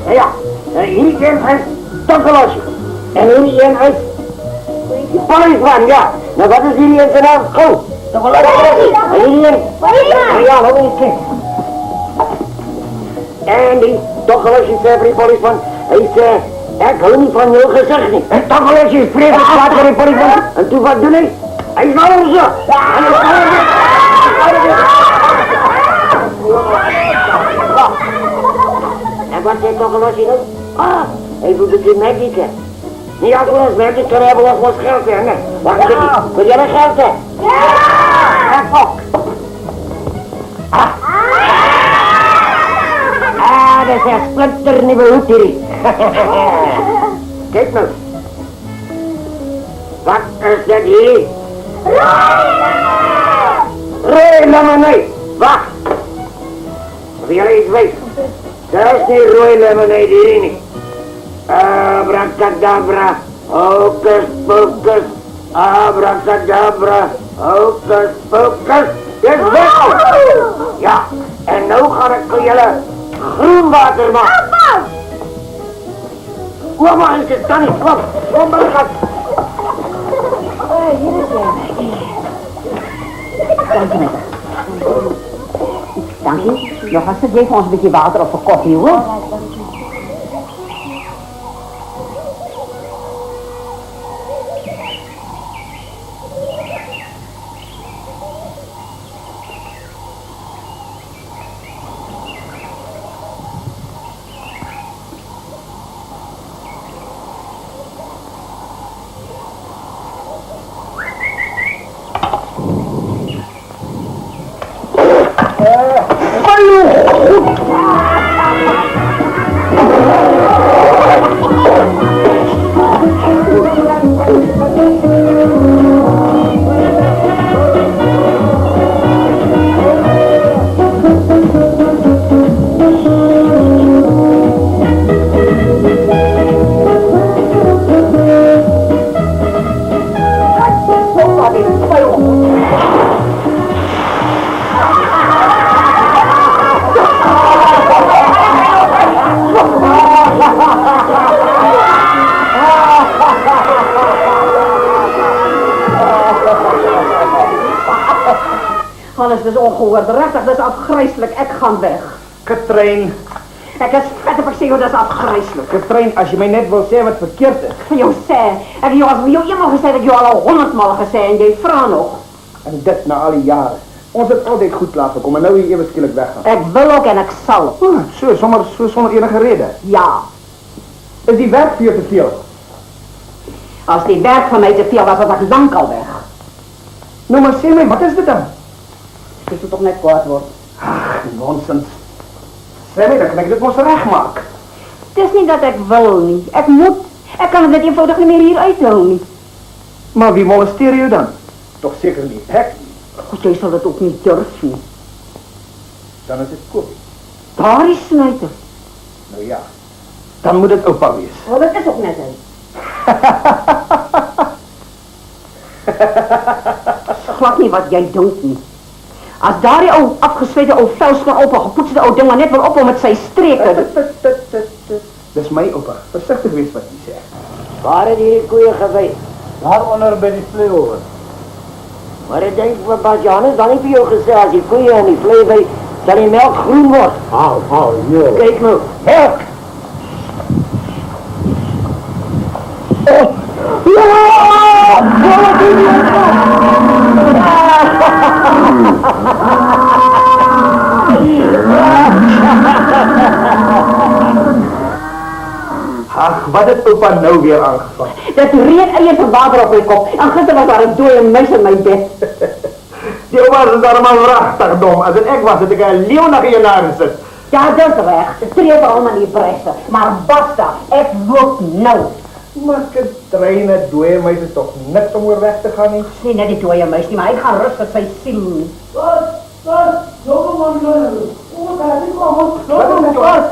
Ja, hier een is tokkelosje. En hier een is die policeman, ja. Nou, wat is hier een zijn naam? Oh, tokkelosje. En hier een. Ja, nog een keer. En die tokkelosje zei voor die policeman, hij is ik hou niet van jou gezegd niet. En tokkelosje is vreselijk kwaad voor die policeman. En toen wat doe ik? Hij is nou zo. En hij en wat zei tokkelosje nou? Ah, hij doet het in mij niet, hè. Niet als we ons merken kunnen hebben als we ons geld hebben, nee. Wacht even, wil jij een geld hebben? Ja! En ook. Dat is een splinternieuwe hoed hier. Kijk nou. Wat is dat hier? Rode lemonade! Wacht! Of jullie iets weten? Dat is niet rode lemonade hier niet. Abracadabra, hocus pocus, abracadabra, hocus pocus. Dit is weg! Ja, en nou ga ik voor jullie groen water maken. Hoe mag ik het dan niet? Kom maar gaat. Hier is hij. Dank je. Dank je. Nog alsjeblieft ons een beetje water of een koffie, hoor. Alles is ongehoord, rechtig, dat is afgrijselijk, ik ga weg. Katrijn. Ik is vet op zich, dat is afgrijselijk. Katrijn, als je mij net wil zeggen wat verkeerd is. Jo, zei, ik jou als jou iemand gezegd, ik jou al 100 maal gezegd en jij vraagt nog. En dit na al die jaren. Ons heeft altijd goed laten komen, en nou hier even skielik weggaan. Ik wil ook en ik zal. Zo, zonder enige reden. Ja. Is die werk voor je te veel? Als die werk van mij te veel was, was ik lang al weg. Nou, maar zeg mij, wat is dit dan? Ik moet toch net kwaad worden. Ach, nonsens. Zeg mij, dan kan ik dit ons recht maken. Het is niet dat ik wil niet. Ik moet. Ik kan het eenvoudig niet meer hier uithalen. Maar wie molesteer je dan? Toch zeker niet, hè? God, jij zal het ook niet durven. Dan is het goed. Daar is Snuiter. Nou ja, dan moet het opa wees. Oh, dat is ook net hij. Glad niet wat jij doet niet. Als daar die oude afgesweten oude vuilsman opa gepoetste oude ding maar net wil op met zijn streken. Dat is mijn opa. Voorzichtig wees wat hij zegt. Waar het hier koeien geweest? Daaronder bij die Plooy over. Maar ik denk, wat Johan is dan niet voor jou gezegd, als die koeien en die vlees bij, dat die melk groen wordt. Ja. Kijk nou. Help! Oh! Ja! Wat doe je? Ach, wat het opa nou weer aangevangen? Dat reed eieren van water op mijn kop. En gisteren was daar een dode muis in mijn bed. Die opa is allemaal prachtig dom. Als het ik was, dat ik een leeuw naar je naren zit. Ja, dat is recht. Treed allemaal niet pressen. Maar basta, ik moet nou. Maar Katrijn, dode muis is toch niks om weer weg te gaan, niet? Nee, net die dode muis niet, maar ik ga rustig zijn ziel niet.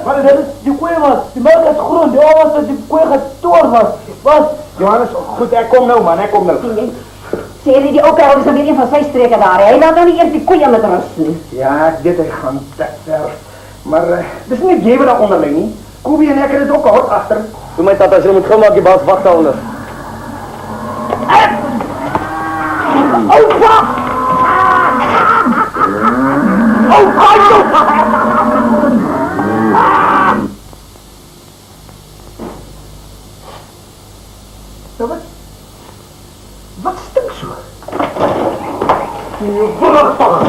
Wat is dit? Die koeien was, die melk is groen, die opa was die koeien gestoord was. Wat? Johannes, goed, hij komt nou man, hij komt nou. Sê die ou kerel is dan weer een van sy streke daar. Hy laat nou nie eers die koeie met rus nie. Ja, ek weet hy gaan te ver. Maar dis nie jy wat daar onder lê nie. Kobie en ek het dit ook hard agter. Doe my tata, as jy moet gou maak, die baas wag daaronder. Oupa! Oupa! Wat stink so? Prachtig!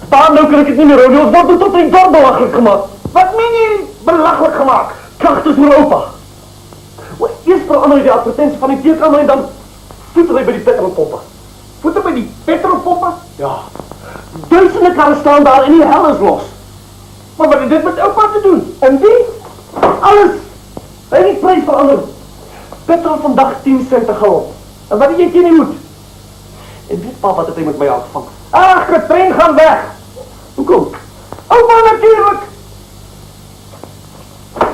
Pa, nou kan ek het nie meer hou nie, ons word tot die dorp belachelijk gemaakt. Wat meen jy belachlik gemaak? Kragtig vir opa. Eerst verander hy die advertentie van die teekammer en dan voet hy by die petrolpompe. Voete by die petrolpompe? Ja. Duisende karre staan daar en die hel is los. Maar wat het dit met oupa te doen? En wie? Alles. Hy het die prijs verander. Petrol vandag 10 cent per gallon. En wat het jy teen die moet? En weet pa wat het hy met my aangevang? Ach, die trein gaan weg. Hoekom? Oupa natuurlijk.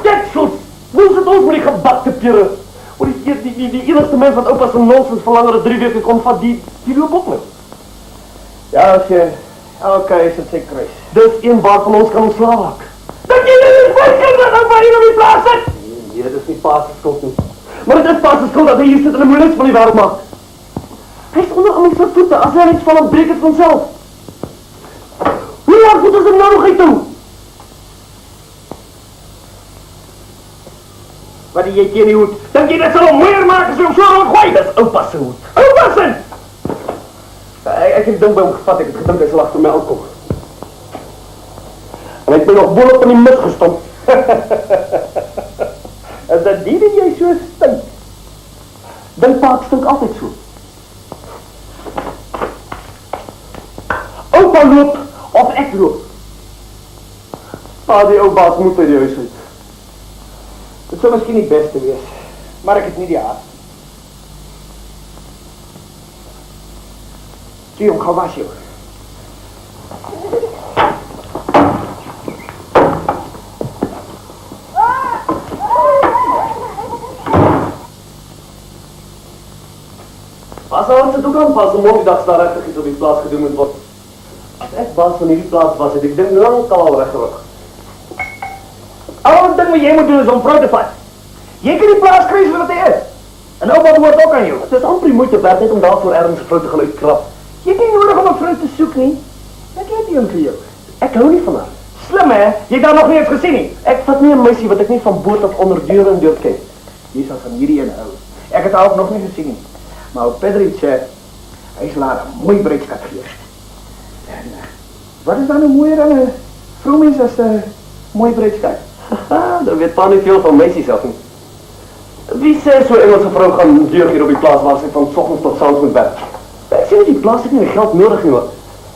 Deksels! Hoe is het ons met die gebakte pere? Oor die enigste mens wat opa zijn nonsens verlanger 3 weken kon vat, die loop op met. Ja, sien. Elke is het sy kruis. Dis een waarvan ons kan ontslaag raak. Dat jy dit is voorkind dat oupa hier op die plaas zit. Nee, dit is nie pa's skuld nie. Maar dit is pa's skuld dat hy hier sit en die moeilijks van die werk maak. Hy is onder allemaal sy voete, as hy iets van hem breek het vanzelf. Hoe lang moet ons hem nou nog uit doen? Wat jy teen die hoed? Dink jy dit sal hom mooier maak as jy hom so rondgooi? Dis oupa se hoed. Oupa se! Ek het ding by hom gevat, ek het gedink hy sal achter my aankom. En hy het my nog boonop in die mis gestomp. Is dat die dat jy so stink? Dink pa, ek stink altyd so. Oupa loop, of ek loop. Pa, die ou baas moet by die huis uit. Dit sou miskien die beste wees, maar ek het nie die haast. Toe jong, gauw was jou. Pas aan sit ook aan pas, om morgendag daar rechtig iets op die plaas gedoen moet word. As ek baas van hierdie plaas was, het ek ding lang al weggerug. Al ding wat jy moet doen is om vrou te vat. Jy kan die plaas kry soos wat hy is. En oupa behoort ook aan jou. Het is amper die moeite werd net om daarvoor ergens 'n vrou te gaan uitkrap. Jy het nie nodig om 'n vrou te soek nie. Ek het een vir jou. Ek hou nie van haar. Slim hè, jy het haar nog nie eens gesien nie. Ek vat nie 'n meisie wat ek nie van boord af onder deur en deur ken. Jy sal van hierdie een hou. Ek het haar ook nog nie gesien nie. Maar op Pedriet sê, hy sal haar 'n mooi bruidskat gee. En wat is dan nou mooier aan 'n vroumens as 'n mooi bruidskat? Haha, dan weet pa nie veel van meisies af nie. Wie sê so 'n Engelse vrou gaan deur hier op die plaas waar sy van soggens tot saans moet werk? Ek sê nie die plaas het nie die geld nodig nie, hoor.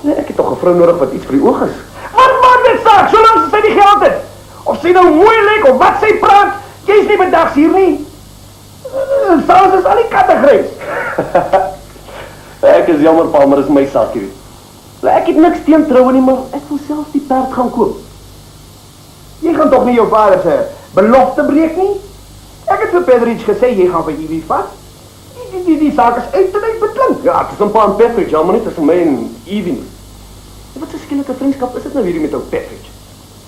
Nee, ek het toch 'n vrou nodig wat iets vir die oog is. Wat maak dit saak, solank as sy die geld het? Of sy nou mooi lyk of wat sy praat, jy's nie bedags hier nie. Saans is al die katte grys. Ek is jammer pa, maar dis my saak hier. Ek het niks teen troue nie, maar ek wil self die perd gaan koop. Jy gaan toch nie jou vader se belofte breek nie? Ek het vir Pedrich gesê, jy gaan vir Ivy vat. Die saak is uit en uit beklink. Ja, het is een pa en Pedrich, ja, maar nie tussen my en Ivy nie. Wat 'n skielike vriendskap is dit nou hierdie met ou Pedrich?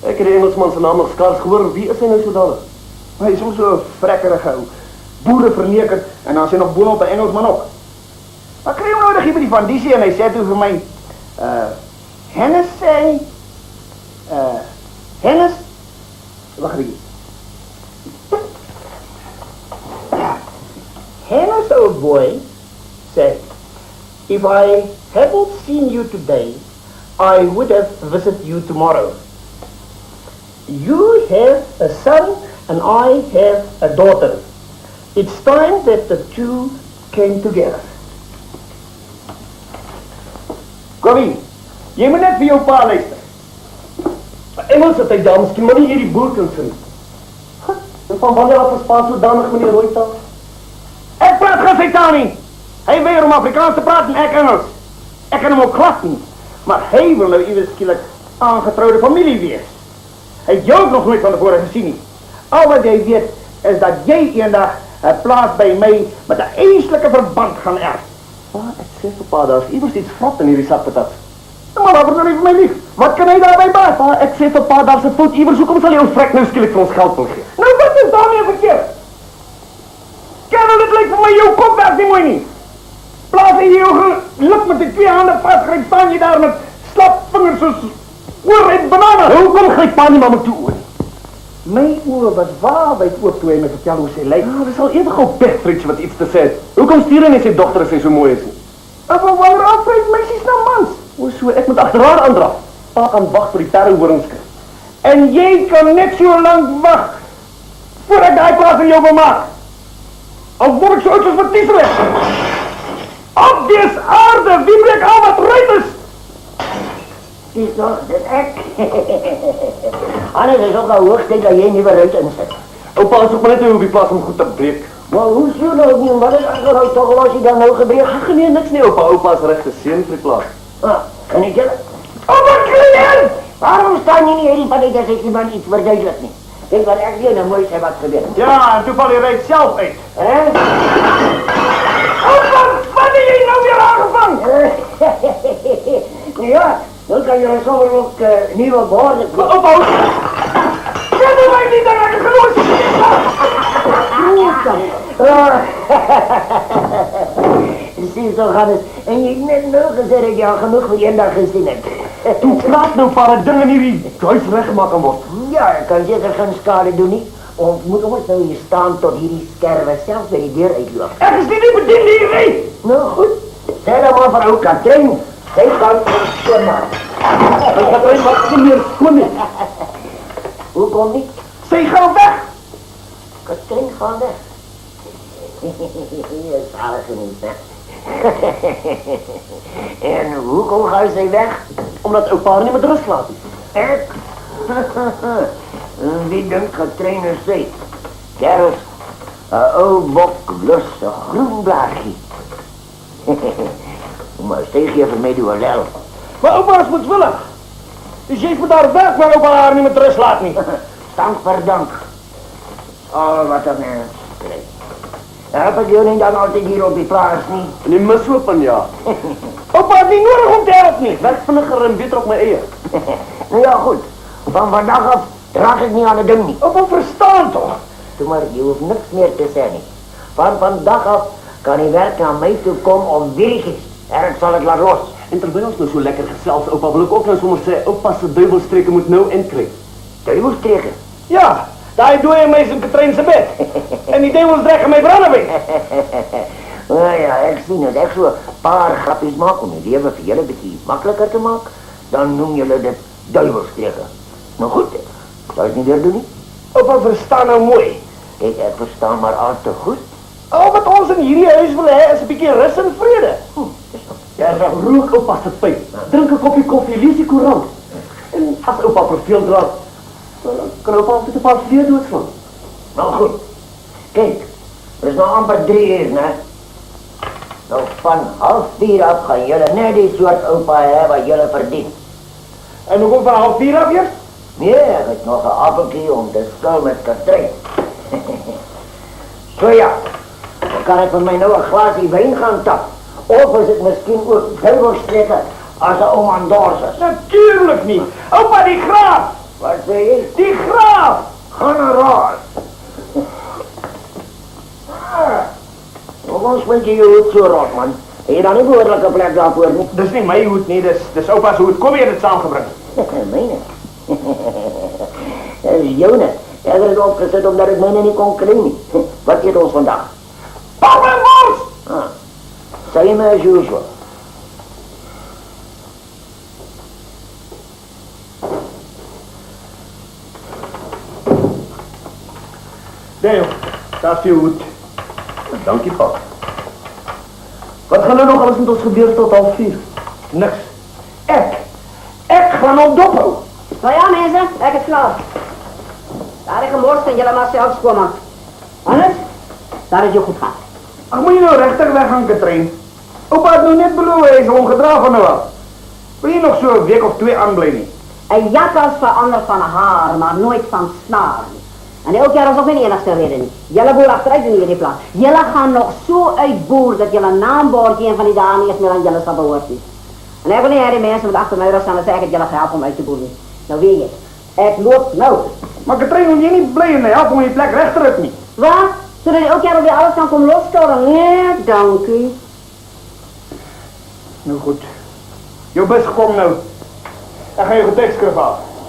Ek het die Engelsman se naam nog skaars gehoor, wie is hy nou so dadelik? Hy is soms so 'n vrekkerige ou. Boere verneker en dan sê nog boonop 'n Engelsman ook. Maar kry hom nodig hier by die vandisie en hy sê toe vir my, Hennis sê, Hennis, wag hier. Hennis, old boy, said, if I hadn't seen you today, I would have visited you tomorrow. You have a son and I have a daughter. It's time that the two came together. Corrie, jy moet net vir jou pa luister. Engels het hy daar, miskien maar nie hierdie boerkens in. En van wanneer af is pa sodanig meneer Rooitaal? Ek praat geen sy taal nie. Hy weier om Afrikaans te praat en ek Engels. Ek kan hom ook glad nie. Maar hy wil nou iewers skielik aangetrouwde familie wees. Hy het jou ook nog nooit van tevore gesien nie. Al wat jy weet is dat jy eendag 'n plaas by my met 'n eislike verband gaan erf. Pa, ek sê vir pa, daar is iewers iets vrot in hierdie sak patat. Maar wat nou nie vir my lief? Wat kan hy daarby baat? Pa, ek sê vir pa, daar's 'n fout iewers. Hoekom sal jy ons vrek nou skielik vir ons geld wil gee? Nou wat is daarmee verkeerd? Kerel, dit lyk vir my jou kop werk nie mooi nie. Plaas jy jou geluk met die 2 hande vasgryp, staan jy daar met slap vingers soos oor en banane. Hoekom gryp pa nie maar met toe oor? My oor was waarbyd oop toe hy my vertel hoe sy lyk. Ja, dis al ewig op Pegfriedje wat iets te sê het. Hoekom stuur hy nie sy dogter as sy so mooi is nie? En wanneer afvryf meisies na mans? O, so ek moet agter haar aandraf. Pa kan wag vir die perrehorings kry. En jy kan net so lank wag voordat daai plaas in jou wil maak. Al word ek so oud as wat nie reg. Op dis aarde, wie breek al wat ruit is? Dis nog, dit ek. Alles is ook al hoogstyd dat jy nie weer ruit insit. Oupa, as ek maar net hoe op die plaas om goed te breek. Maar hoe so nou nie, wat is nou toch al as jy dan nou gebreek? Ag nee, niks nie, oupa. Oupa is regte seun vir die plaas. Kan ek julle? Wat kliënt! Waarom staan jy nie hierdie van uit as ek iemand iets verduidelik nie? Kijk wat ek weer nou mooi sê wat gebeur. Ja, en toe val jy rijdt zelf uit. Wat heb jy nou weer aangevang? Ja, dan kan je zomaar ook nieuwe borden Ophoud! Zet er mij niet aan de genoeg! Zie zo gaat het. En je hebt net nog gezegd dat je al genoeg voor één dag gezien hebt. Toe praat nou paar dingen hier die huis reggemaak kan word. Ja, ik kan zeker geen schade doen niet. Ons moet ons nou hier staan tot hierdie skerwe zelf bij die deur uitloop. Ek is nie bediend hier. Nou goed, zeg dan maar voor ou Katrien. Zij kan ons schoonmaak. Maar Katrien maak nie meer skoon nie. Hoe kom niet? Sy gaan weg. Katrien gaan weg. Zalig genoeg, hè? En hoekom gaan zij weg? Omdat oupa haar nie met rust laat nie. Ek? Wie denkt Katrien is zij? Kerels, een ou bok lus, een groen blaadje. Maar steeg je voor mij door lel. Maar opa is moedwillig. Dus jij moet daar werk waar opa haar niet met rust laat niet. Dank voor dank. Oh, wat een mens. Helpen jullie dan altijd hier op die plaats niet? En die mis open, ja. Opa heeft niet nodig om te helpen niet. Werk vinniger en beter op my eie. Nou ja, goed. Van vandaag af draag ik niet aan het ding niet. Opa verstaan toch? Doe maar, je hoeft niks meer te zeggen. Van vandaag af kan hij werk naar mij toe komen om werkjes. En ik zal het laten los. En terwyl ons nou so lekker gesels, oupa, wil ek ook nou sommer sê, oupa se duiwelstreke moet nou inkry. Duivelstreken. Ja, daar doe je mij zijn Katrien zijn bed. En die duivels dreigen mij branden weg. Nou ja, ik zie het. Ik zou een paar grapjes maken om je leven voor jullie een beetje makkelijker te maken. Dan noem je dit duivelstreken. Nou goed, ik zal het niet weer doen, niet? Opa verstaan nou mooi. Kijk, ik versta maar al te goed. Al wat ons in hierdie huis wil hê, is 'n bietjie rus en vrede. Ja, rook oupa se pyp. Drink 'n koppie koffie, lees die koerant. En as oupa verveeld raak, dan kan oupa net 'n paar vleer doodslaan. Nou goed. Kijk, er is nog amper 3 uur, né? Nou van 3:30 af gaan jullie net die soort opa hê wat jullie verdient. En hoekom van 3:30 af eers? Nee, ik heb nog een appeltje om te skul met Katrien. Zo ja, dan kan ik van mij nou een glaasje wijn gaan tap. Of is het misschien ook duivelstreken als de oma Doors is. Natuurlijk niet. Opa, die graaf. Wat zeg je? Die graaf. Generaal. Waarom spint je je hoed zo rot, man? Heb je dan niet behoorlijke plek daarvoor niet? Dat is niet mijn hoed, nee. Dat is opa's hoed. Kom je het samengebracht? Mijne? Dat is jouw. Ik heb het opgezet omdat ik mijne niet kon krijgen. Wat zit ons vandaag? Pap en Bos! Ah, same as usual. Nee joh, daar is je hoed. Dankie, pap. Wat gaan nou nog alles met ons gebeur tot 3:30? Niks. Ik ga nog doppen. Nou ja, mensen, ik het klaar. Daar is gemorst en jullie maar zelf schoonmaken. Anders, daar is je goed gaan. Ach, moet je nou rechter weg gaan, Katrien? Opa had nou net beloofd, hij is ongedragen van nou af. Wil je nog zo een week of 2 aanblijven? Een jakkals verandert van haar, maar nooit van snaar. En elk jaar is ook geen enigste reden niet. Jullie boer achteruit in die plaats. Jullie gaan nog zo uitboeren dat jullie naambordje een van die dagen niet eens meer aan jullie zal behoort is. En ik wil niet die mensen met achter mij staan en zeggen dat jullie gaan helpen om uit te boeren. Nou weet je, het loopt nou. Maar Katrijn, moet je niet blijven helpen om je plek recht te rukken niet. Wat? Zodat je elk jaar op je alles kan komen losstoren? Nee, dank u. Nou goed. Je best gekomen nou. Dan ga je een tekst schrijven.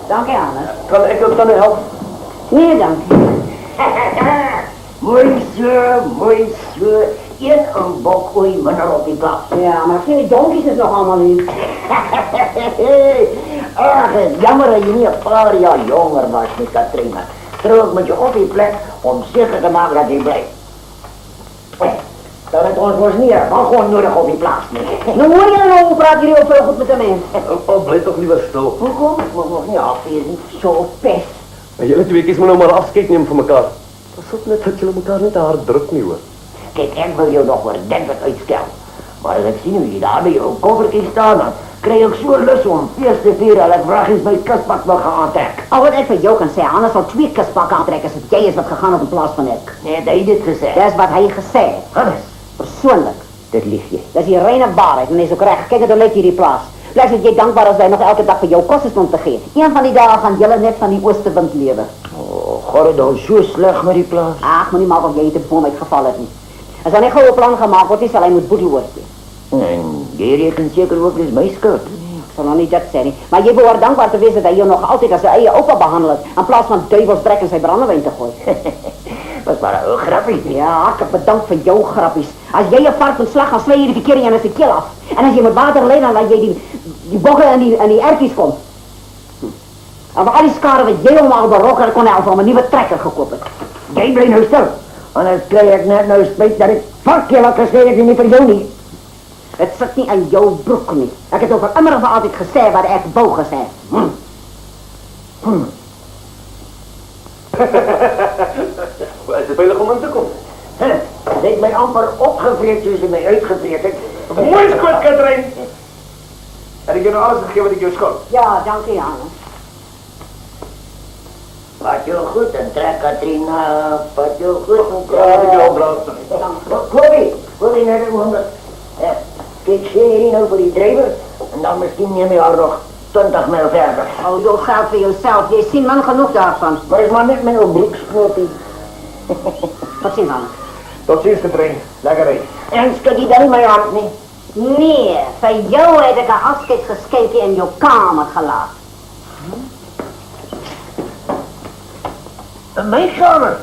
Dank je, Anne. Kan ik ook dan helpen? Nee, dank u. Mooi zo. Een bok ooit minder op die plaats. Ja, maar geen donkies is nog allemaal niet. Ach, jammer dat je niet een paar jaar jonger was met Katrina. Terug met je op die plek om zeker te maken dat hij blijft. Dat het ons was niet, maar gewoon nodig op die plaats. Nou hoor je nou, hoe praat jullie ook veel goed met de mensen? Opa, blijf toch liever stil. Hoekom? Ik moet nog niet afwezen. Zo pest. En jullie twee keer moeten nou maar afscheid nemen van elkaar. Dat is ook net dat jullie elkaar niet te hard druk nu hoor. Kijk, ik wil je nog ordentelijk uitstellen. Maar als ik zie hoe je daar bij jouw koffertje staan, dan krijg ik zo lust om feest te vieren dat ik vraag eens mijn kastpak nog gaan aantrekken. Al wat ik van jou kan zeggen, anders zal 2 kastpakken aantrekken als jij is wat gegaan op in plaats van ik. Nee, dat je dit gezegd. Dat is wat hij gezegd heeft. Hannes, Persoonlijk. dit lieg je. Dat is hier reine waarheid en is ook recht. Kijk, dan lijkt hier die plaats. Blijf het jij dankbaar als wij nog elke dag voor jouw kosten stond te geven. Een van die dagen gaan jullie net van die oostenwind leven. Oh, gaat het nou zo slecht met die plaats? Ach, maar niet maar of jij de boom uitgevallen hebt niet. Als er niet gewoon plan gemaakt wordt, is zal hij moet boedel worden. En jij rekent zeker ook eens mijn schuld. Ik zal nog niet dat zeggen. Maar je behoort dankbaar te weten dat je nog altijd als je eigen opa behandelt. In plaats van duivelsbrek en zijn brandewijn te gooien. Dat is maar een grapje. Ja, ik heb bedankt voor jouw grapjes. Als jij je vark slag gaat sla je de verkeering aan zijn keel af. En als je met water leent, dan laat je die bokken en die erwtjes komt. En voor al die schade wat jij allemaal berokken, dan kon hij al van een nieuwe trekker gekoppeld. Jij blijft nou stil. Anders krijg ik net nou spijt dat ik varkje had geschreven niet voor jou niet. Het zit niet aan jouw broek niet. Ik heb het over immer van altijd gezegd waar ik bogen zijn. Waar is het veilig om aan te komen? Ze heeft mij amper opgevreerd toen ze mij uitgevreerd heeft. Mooi is kwijt, Katrijn. Heb ik je nou alles gegeven wat ik je schuld? Ja, dank je, Janne. Wat je goed en trek, Katrina. Wat je goed en Ja, ik trek. wil branden. Plooy naar de 100. Kijk, zie je hier nou voor die drijver? En dan misschien neem je haar nog 20 mijl verder. Oh, doe geld voor jezelf. Je ziet man genoeg daarvan. Maar is maar net met een broeksknopje. Wat zien Janne? Tot ziens, Katrijn. Lekker heen. En skut die dan in mijn hand niet. Nee, van jou heb ik een afscheidsgeschenk in jouw kamer gelaten. In mijn kamer.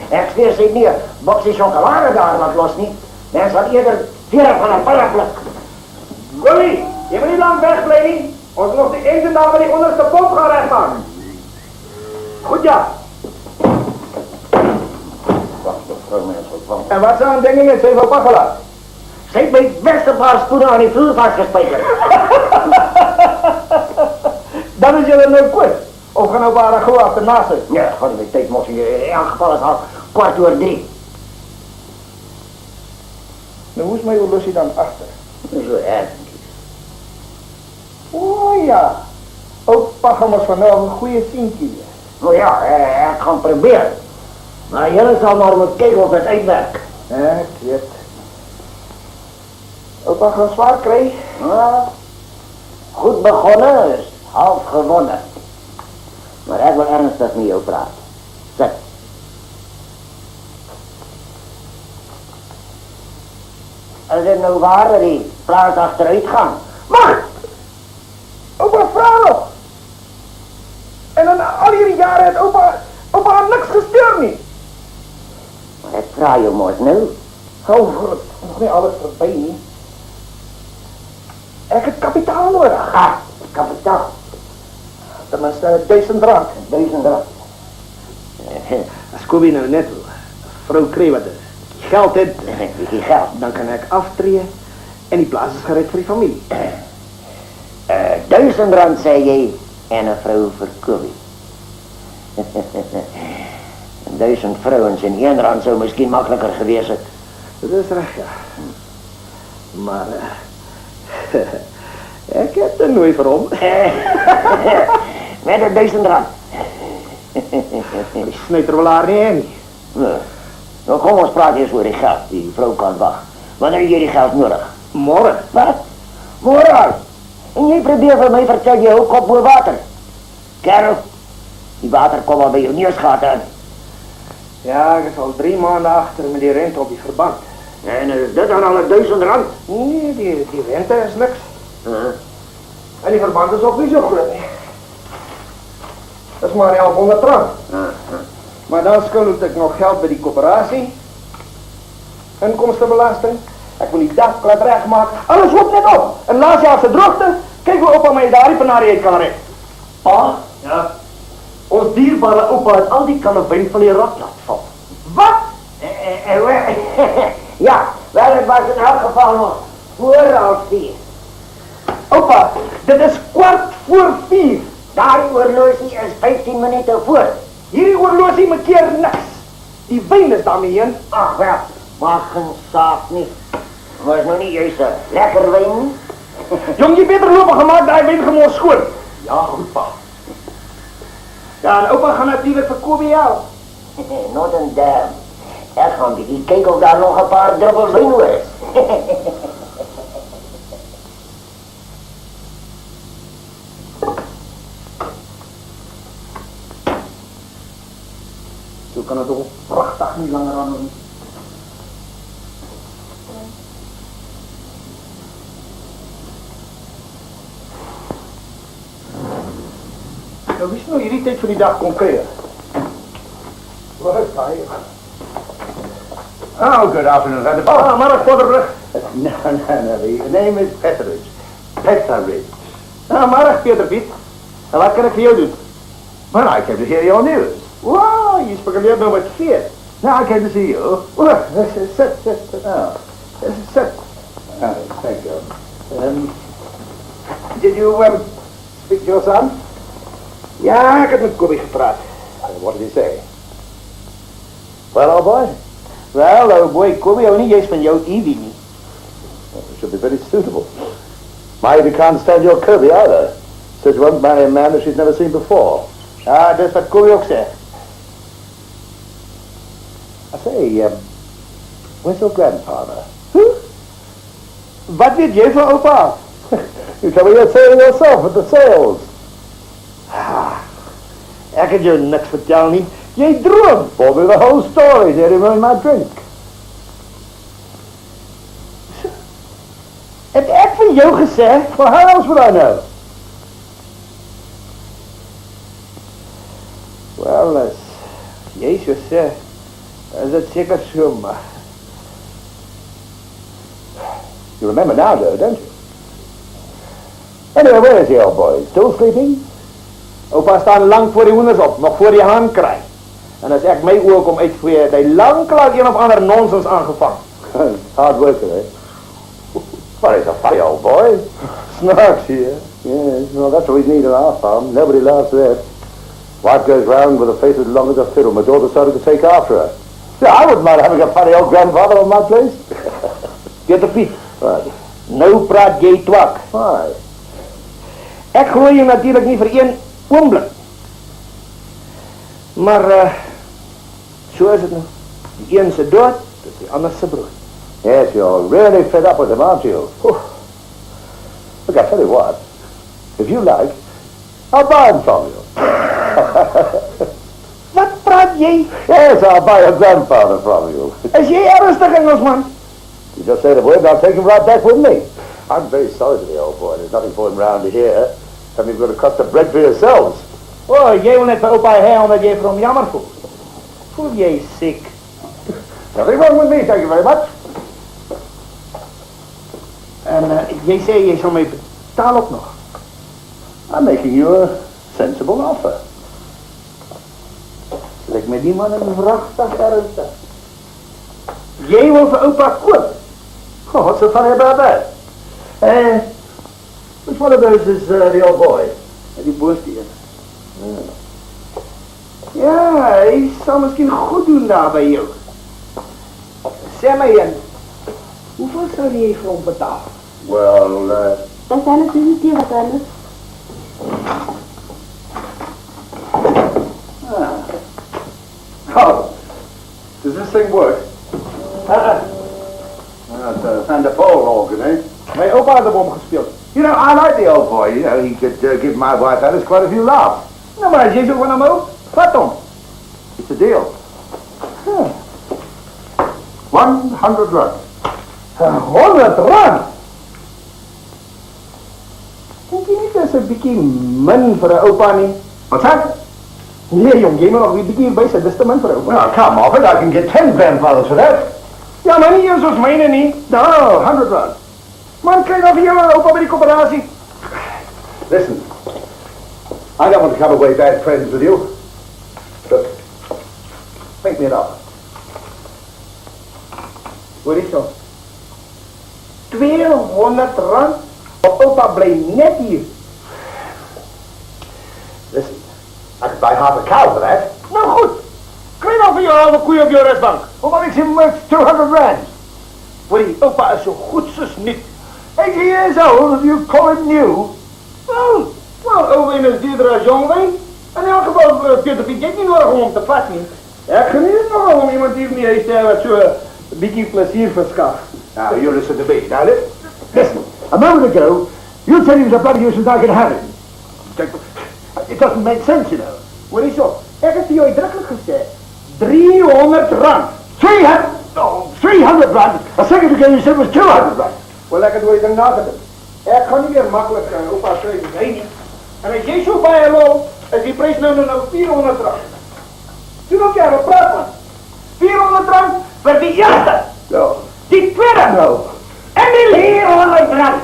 Ik zweer ze neer, box die chocolade daar wat los niet. Men zal eerder vier van een paraplu. Plooy, je moet niet lang wegblijven. Ons nog de ene dag met die onderste pomp gaan rechtmaken. Goed ja. Wacht, mevrouw mensen. En wat zijn dingen zijn van Pagela? Ze heeft mijn beste paar schoenen aan die vloer vastgespijkerd. Dan is je er nou kwijt. Of gaan nou waar gewoon af de naast. Ja, god, in tijd mocht je in elk geval is al 2:15. Dan moest mij wel lusje dan achter. Zo erg. Oh ja. Ook Pagela was vanavond een goede zientje. Nou ja, ik ga het proberen. Maar jullie zal maar moeten kijken of het uitwerkt. Ja, ik weet. Ook Pagela zwaar kreeg. Ja, goed begonnen is half gewonnen. Maar ik wil ernstig met jou praten. Zet. Is het nou waar dat die plaats achteruit gaan? Wacht! Opa, vraag nog! En dan al die jaren heeft opa had niks gestuurd niet. Maar ik vraag je maar nu. Hou voor het, nog niet alles voorbij niet. Ik heb kapitaal nodig. Ah, kapitaal. Tenminste, 1000 rand. 1000 rand. Als Kobi nou net vrouw kreeg wat geld heeft, Die geld. dan kan ik aftreden en die plaats is gered voor die familie. 1000 rand zei jij en een vrouw voor Kobi. 1000 vrouwen in 1 rand zou misschien makkelijker geweest zijn. Dat is recht, ja. Maar ik heb er nooit voor om. Met de 1000 rand. Die snuit er wel haar nie in. Nee. Nou kom ons praat eens oor die geld. Die vrou kan wacht. Wanneer jy die geld nodig? Morgen. Wat? Morgen al. En jy probeer vir my vertel jy hou kop boor water. Kerel, die water kom al by jou neusgaat aan. Ja, ek is al 3 maanden achter met die rente op die verband. En is dit dan al R1000? Nee, die rente is niks. En die verband is ook niet zo groot nie. Dat is maar R1100. Maar dan schuld ik nog geld bij die coöperatie. Inkomstenbelasting. Ik moet die dakplat recht maken. Alles loopt net op. En laatst jaar de droogte, kijken we op aan mij daar naar je kan rijden. Pa? Ja? Ons dierbare opa het al die kannen wijn van die rak laat val. Wat? Ja, wel, het was in elk geval nog voor half 4. Opa, dit is 4:15. Daardie oorlosie is 15 minuten voor. Hierdie oorlosie moet keer niks. Die wijn is daarmee in. Ach wel, maar geen saak niet. Was nog niet juist een lekker wijn nie? Jong, je beter lopen gemaakt, daar wijn gewoon schoon. Ja, goed pa. Ja, en opa gaat natuurlijk verkopen jou. Not een damn. Ik ga een beetje kijken of daar nog een paar druppels wijn hoor is. Zo kan het toch prachtig niet langer aan doen. Nou, wie is nou hierdie tijd van die dag kon krijgen? Waar is hij? Oh, good afternoon, Santa Ah, maar ik voor de rug. No, the name is Petheridge. Petheridge. Ah, maar ik Peter Piet. En wat kan ik voor jou doen? Well, I came to hear your news. Wow, je spekuleert nou wat veer. No, I came to see you. Oh, sit. Oh, Sit. thank you. Did you, speak to your son? Ja, ik heb met Kobe gepraat. What did he say? Well, old boy. Well, old boy, Kobe hou niet eens van jouw Evie nie. Well, it should be very suitable. My Ivy can't stand your Kirby either. Said you won't marry a man that she's never seen before. Ja, dat is wat Kobe ook zegt. I say, where's your grandfather? Wat weet jij van opa? You tell me you're saying yourself at the sales. Ik heb je niks vertellen niet. Jij droomt. Told me the whole story, nearly ruined my drink. Heb ik van jou gezegd? Well, how else would I know? Wel, als Jezus zegt, is het zeker zo, maar... You remember now, though, don't you? Anyway, where is the old boy? Still sleeping? Opa staan lang voor die hoenders op, nog voor die haan krijgt. En als ik mij ook om uit voor je, die lang klaar een of ander nonsens aangevangen. Hard worker, eh? Well, he's a funny old boy. Snarks here. Yes, well, that's what we need on our farm. Nobody laughs there. Wife goes round with a face as long as a fiddle. My daughter started to take after her. Yeah, I wouldn't mind having a funny old grandfather on my place. Get the Piet. Right. Nou praat jij twak. Why? Ik gooi je natuurlijk niet voor één oomblik. Maar, zo is het nou. Die een ze dood, dus die ander ze brood. Yes, you're really fed up with him, aren't you? Look, I tell you what. If you like, I'll buy him from you. Wat praat jij? Yes, I'll buy your grandfather from you. Is jij ernstig, Engelsman? You just say the word and I'll take him right back with me. I'm very sorry for the old boy. There's nothing for him round here. Haven't even got a crust of bread for yourselves. Oh, jij wil net bij opa heen omdat jij voor hem jammer voelt. Voel jij ziek? Nothing wrong with me, thank you very much. En jij zei je zou mij betalen ook nog. I'm making you a sensible offer. Lijkt me die man een vrachtig ernstig. Jij wil voor opa koop? Oh, what's so funny about that? Which one of those is the old boy? Die boostie. Ja, hij zal misschien goed doen daar bij jou. Zeg maar Jan, hoeveel zou jij voor hem betalen? Well, Dat zijn natuurlijk niet wat anders. Does this thing work? That's a Van der Poel organ, eh? Mijn opa had hem omgespeeld. You know, I like the old boy. You know, he could give my wife Alice quite a few laughs. Nou, maar als je zo van hem ook, vat hem. It's a deal. 100 runs. 100 rand. Denk je niet dat is een beetje min voor een opa niet? What's that? Nee jong, jy moet nog een beetje bij zijn, dat is te min voor een opa. Well, come off it. I can get 10 grandfathers for that. Ja, maar niet eens zoals mijne niet. No, 100 runs. Man, krijg nog hier opa bij die coöperatie. Listen, I don't want to come away bad friends with you, but make me an offer. Hoor is zo. 200 rand? Opa blijft net hier. Listen, I could buy half a cow for that. Nou goed. Krijg nog voor jou halve koeien op je restbank. Well, what makes him worth 200 rand? Hoor die opa is zo goed als niet. 80 years old and you call him new? Wel, ouwijn is duurder als jongwijn. In elk geval, Peter Piet, niet nodig om te vast niet. Ja, ik geniet het nogal om iemand die me heeft wat zo een beetje plezier verschaft. Now, you listen to me. Now, listen. A moment ago, you said he was a bloody nuisance, I could have him. It doesn't make sense, you know. Hoor eens op, ik heb jou uitdrukkelijk gezegd. 300 rand. 300 rand? A second ago you said it was 200 rand. Wel, lekker doe je dan nagedacht. Ik kan niet meer makkelijk opa schrijven, hij niet. En als jij zo bij je loopt, is die prijs nou 400 rand. Toen ook jij praat man. 400 rand voor die eerste. No. Die tweede. No. En die 400 rand.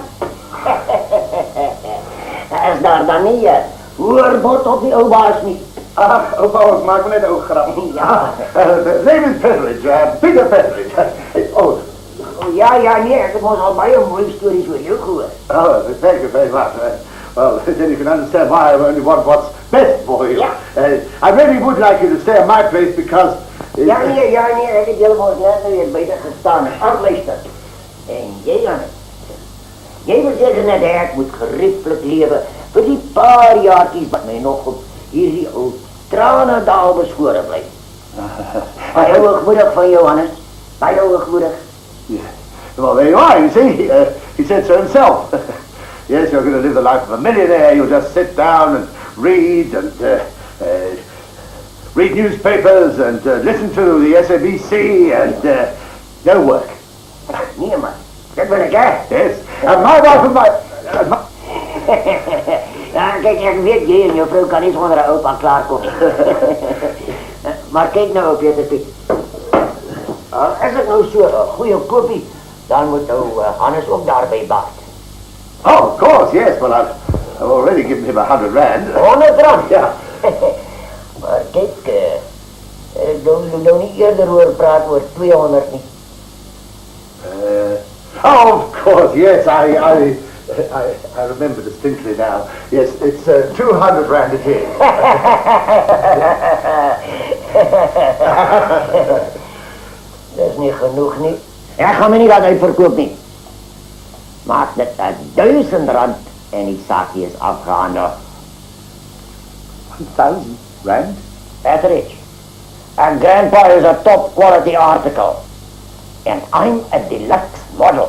Dat is daar dan niet, hè. Hoerbord op die opa is niet. Ach, opa, ik maak me net ook grap. Ja. The name is Petheridge, Peter Petheridge. Oh, Ja, nee, ik was al bij een mooie stories voor jou gehoord. oh, thank you very much. Well, then you can understand why I only want what's best for you. Yeah. I really would like you to stay at my place because... Ja, nee, ik heb helemaal net weer beter gestaan. Afluister. En jij, Janne. Jij wil zeggen dat ik moet geriefelijk leven voor die paar jaartjes wat mij nog op hierdie ou tranendaal beschoren blijft. Baie hoogmoedig van Johannes. Baie hoogmoedig. Yeah. Well, there you are, you see. He said so himself. Yes, you're going to live the life of a millionaire. You'll just sit down and read newspapers and listen to the SABC and no work. Nee, man. Dat wil ik, hè? Yes. And my wife and my... Ja, kijk, ik weet, jij en je vrouw kan niet zonder een opa klaarkomen. Maar kijk nou op je Piet. Als het nou zo'n goede kopie, dan moet nou Hannes ook daarbij baat. Oh, of course, yes. Well, I've already given him 100 rand. 100 rand? Ja. Maar kijk, ik wil niet eerder horen praten over 200 niet. Oh, of course, yes. I remember distinctly now. Yes, it's 200 rand it is. Dat is niet genoeg, niet? Ja, ga me niet aan uitverkoop, niet. Maak net 1000 rand en die zaakje is afgehandeld. 1000 rand? Petheridge. And Grandpa is a top quality article. And I'm a deluxe model.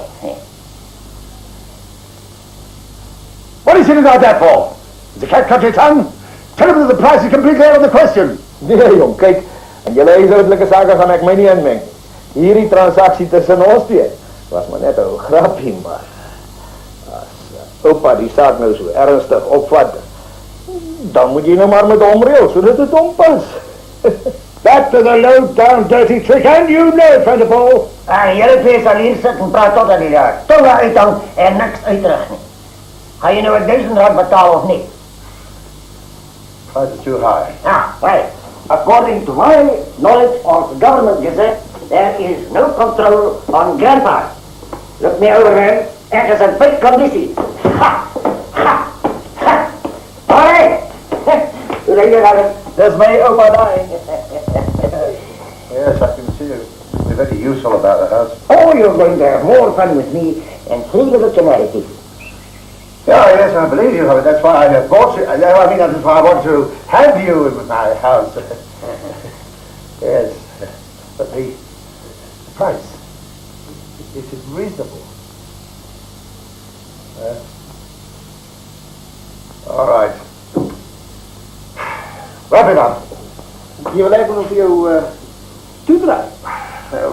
What are you sitting out there for? Is the cat cut your tongue? Tell him that the price is completely out of the question. Nee jong, kijk. En jullie huishoudelijke zaken gaan ik mij niet inmengen. Hierdie transactie tussen ons twee was maar net een grapje, maar als opa die zaak nou zo ernstig opvat, dan moet je nou maar met omreel, zodat het ompast. Back to the low-down dirty trick, and you know it, Van der Poel. En jullie twee zal hier zitten, praat tot aan die daar. Tongen uithangen en niks uitrichten. Ga je nou 1000 rand betalen of niet? Price is too high. Ah, right. According to my knowledge of the government gazette, there is no control on Grandpa. Look me over there. It is a big conditie. Ha! Ha! Ha! All right. Hoe denk je dat? Dat is mijn opa daar. Yes, I can see you. You're very useful about the house. Oh, you're going to have more fun with me and see the Connecticut. Yeah, yes, I believe you have it. That's why I bought you. I mean, that's why I want to have you in my house. Yes. But the price, is it reasonable? All right. Wrap him up. You lijkt me of you toedraaien.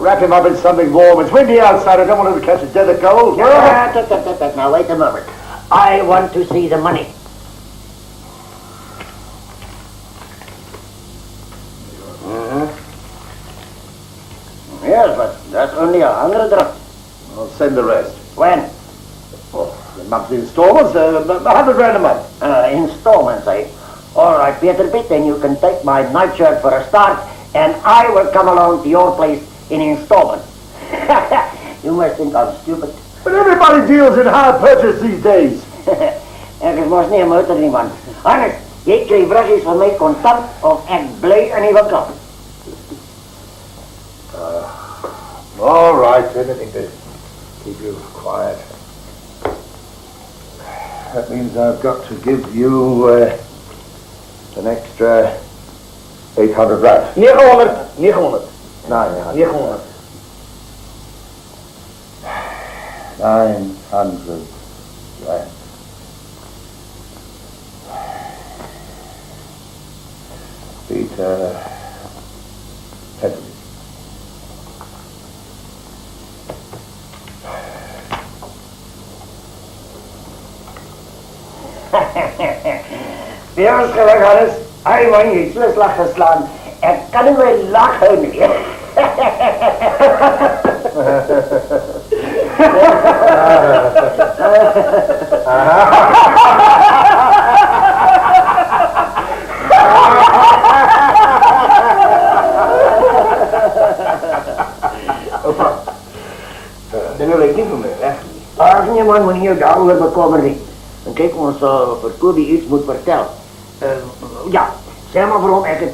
Wrap him up in something warm. It's windy outside. I don't want him to catch a death of cold. Now wait a moment. I want to see the money. Yes, but that's only 100 rand. I'll send the rest. When? The monthly installments, 100 rand a month. Installments, eh? All right, Peter Pitt, then you can take my nightshirt for a start, and I will come along to your place in installments. You must think I'm stupid. But everybody deals in hire purchase these days. Ik was niet een motor niet, man. Anders, jy kry bruggies van my kontant of ek bly in die winkel. All right, anything to keep you quiet. That means I've got to give you an extra 800 rand. 900. 900. 900. 900. 900 rand. Peter Henry. Bij ons geluk, Hannes, hij won je zo slag geslaan. Ik kan niet meer lachen meer. Dat wil ik niet van mij, hè? Ach nee man, moet je daarover bekommeren niet. Dan kijk ons voor Plooy iets moet vertellen. Ja, zeg maar waarom ik het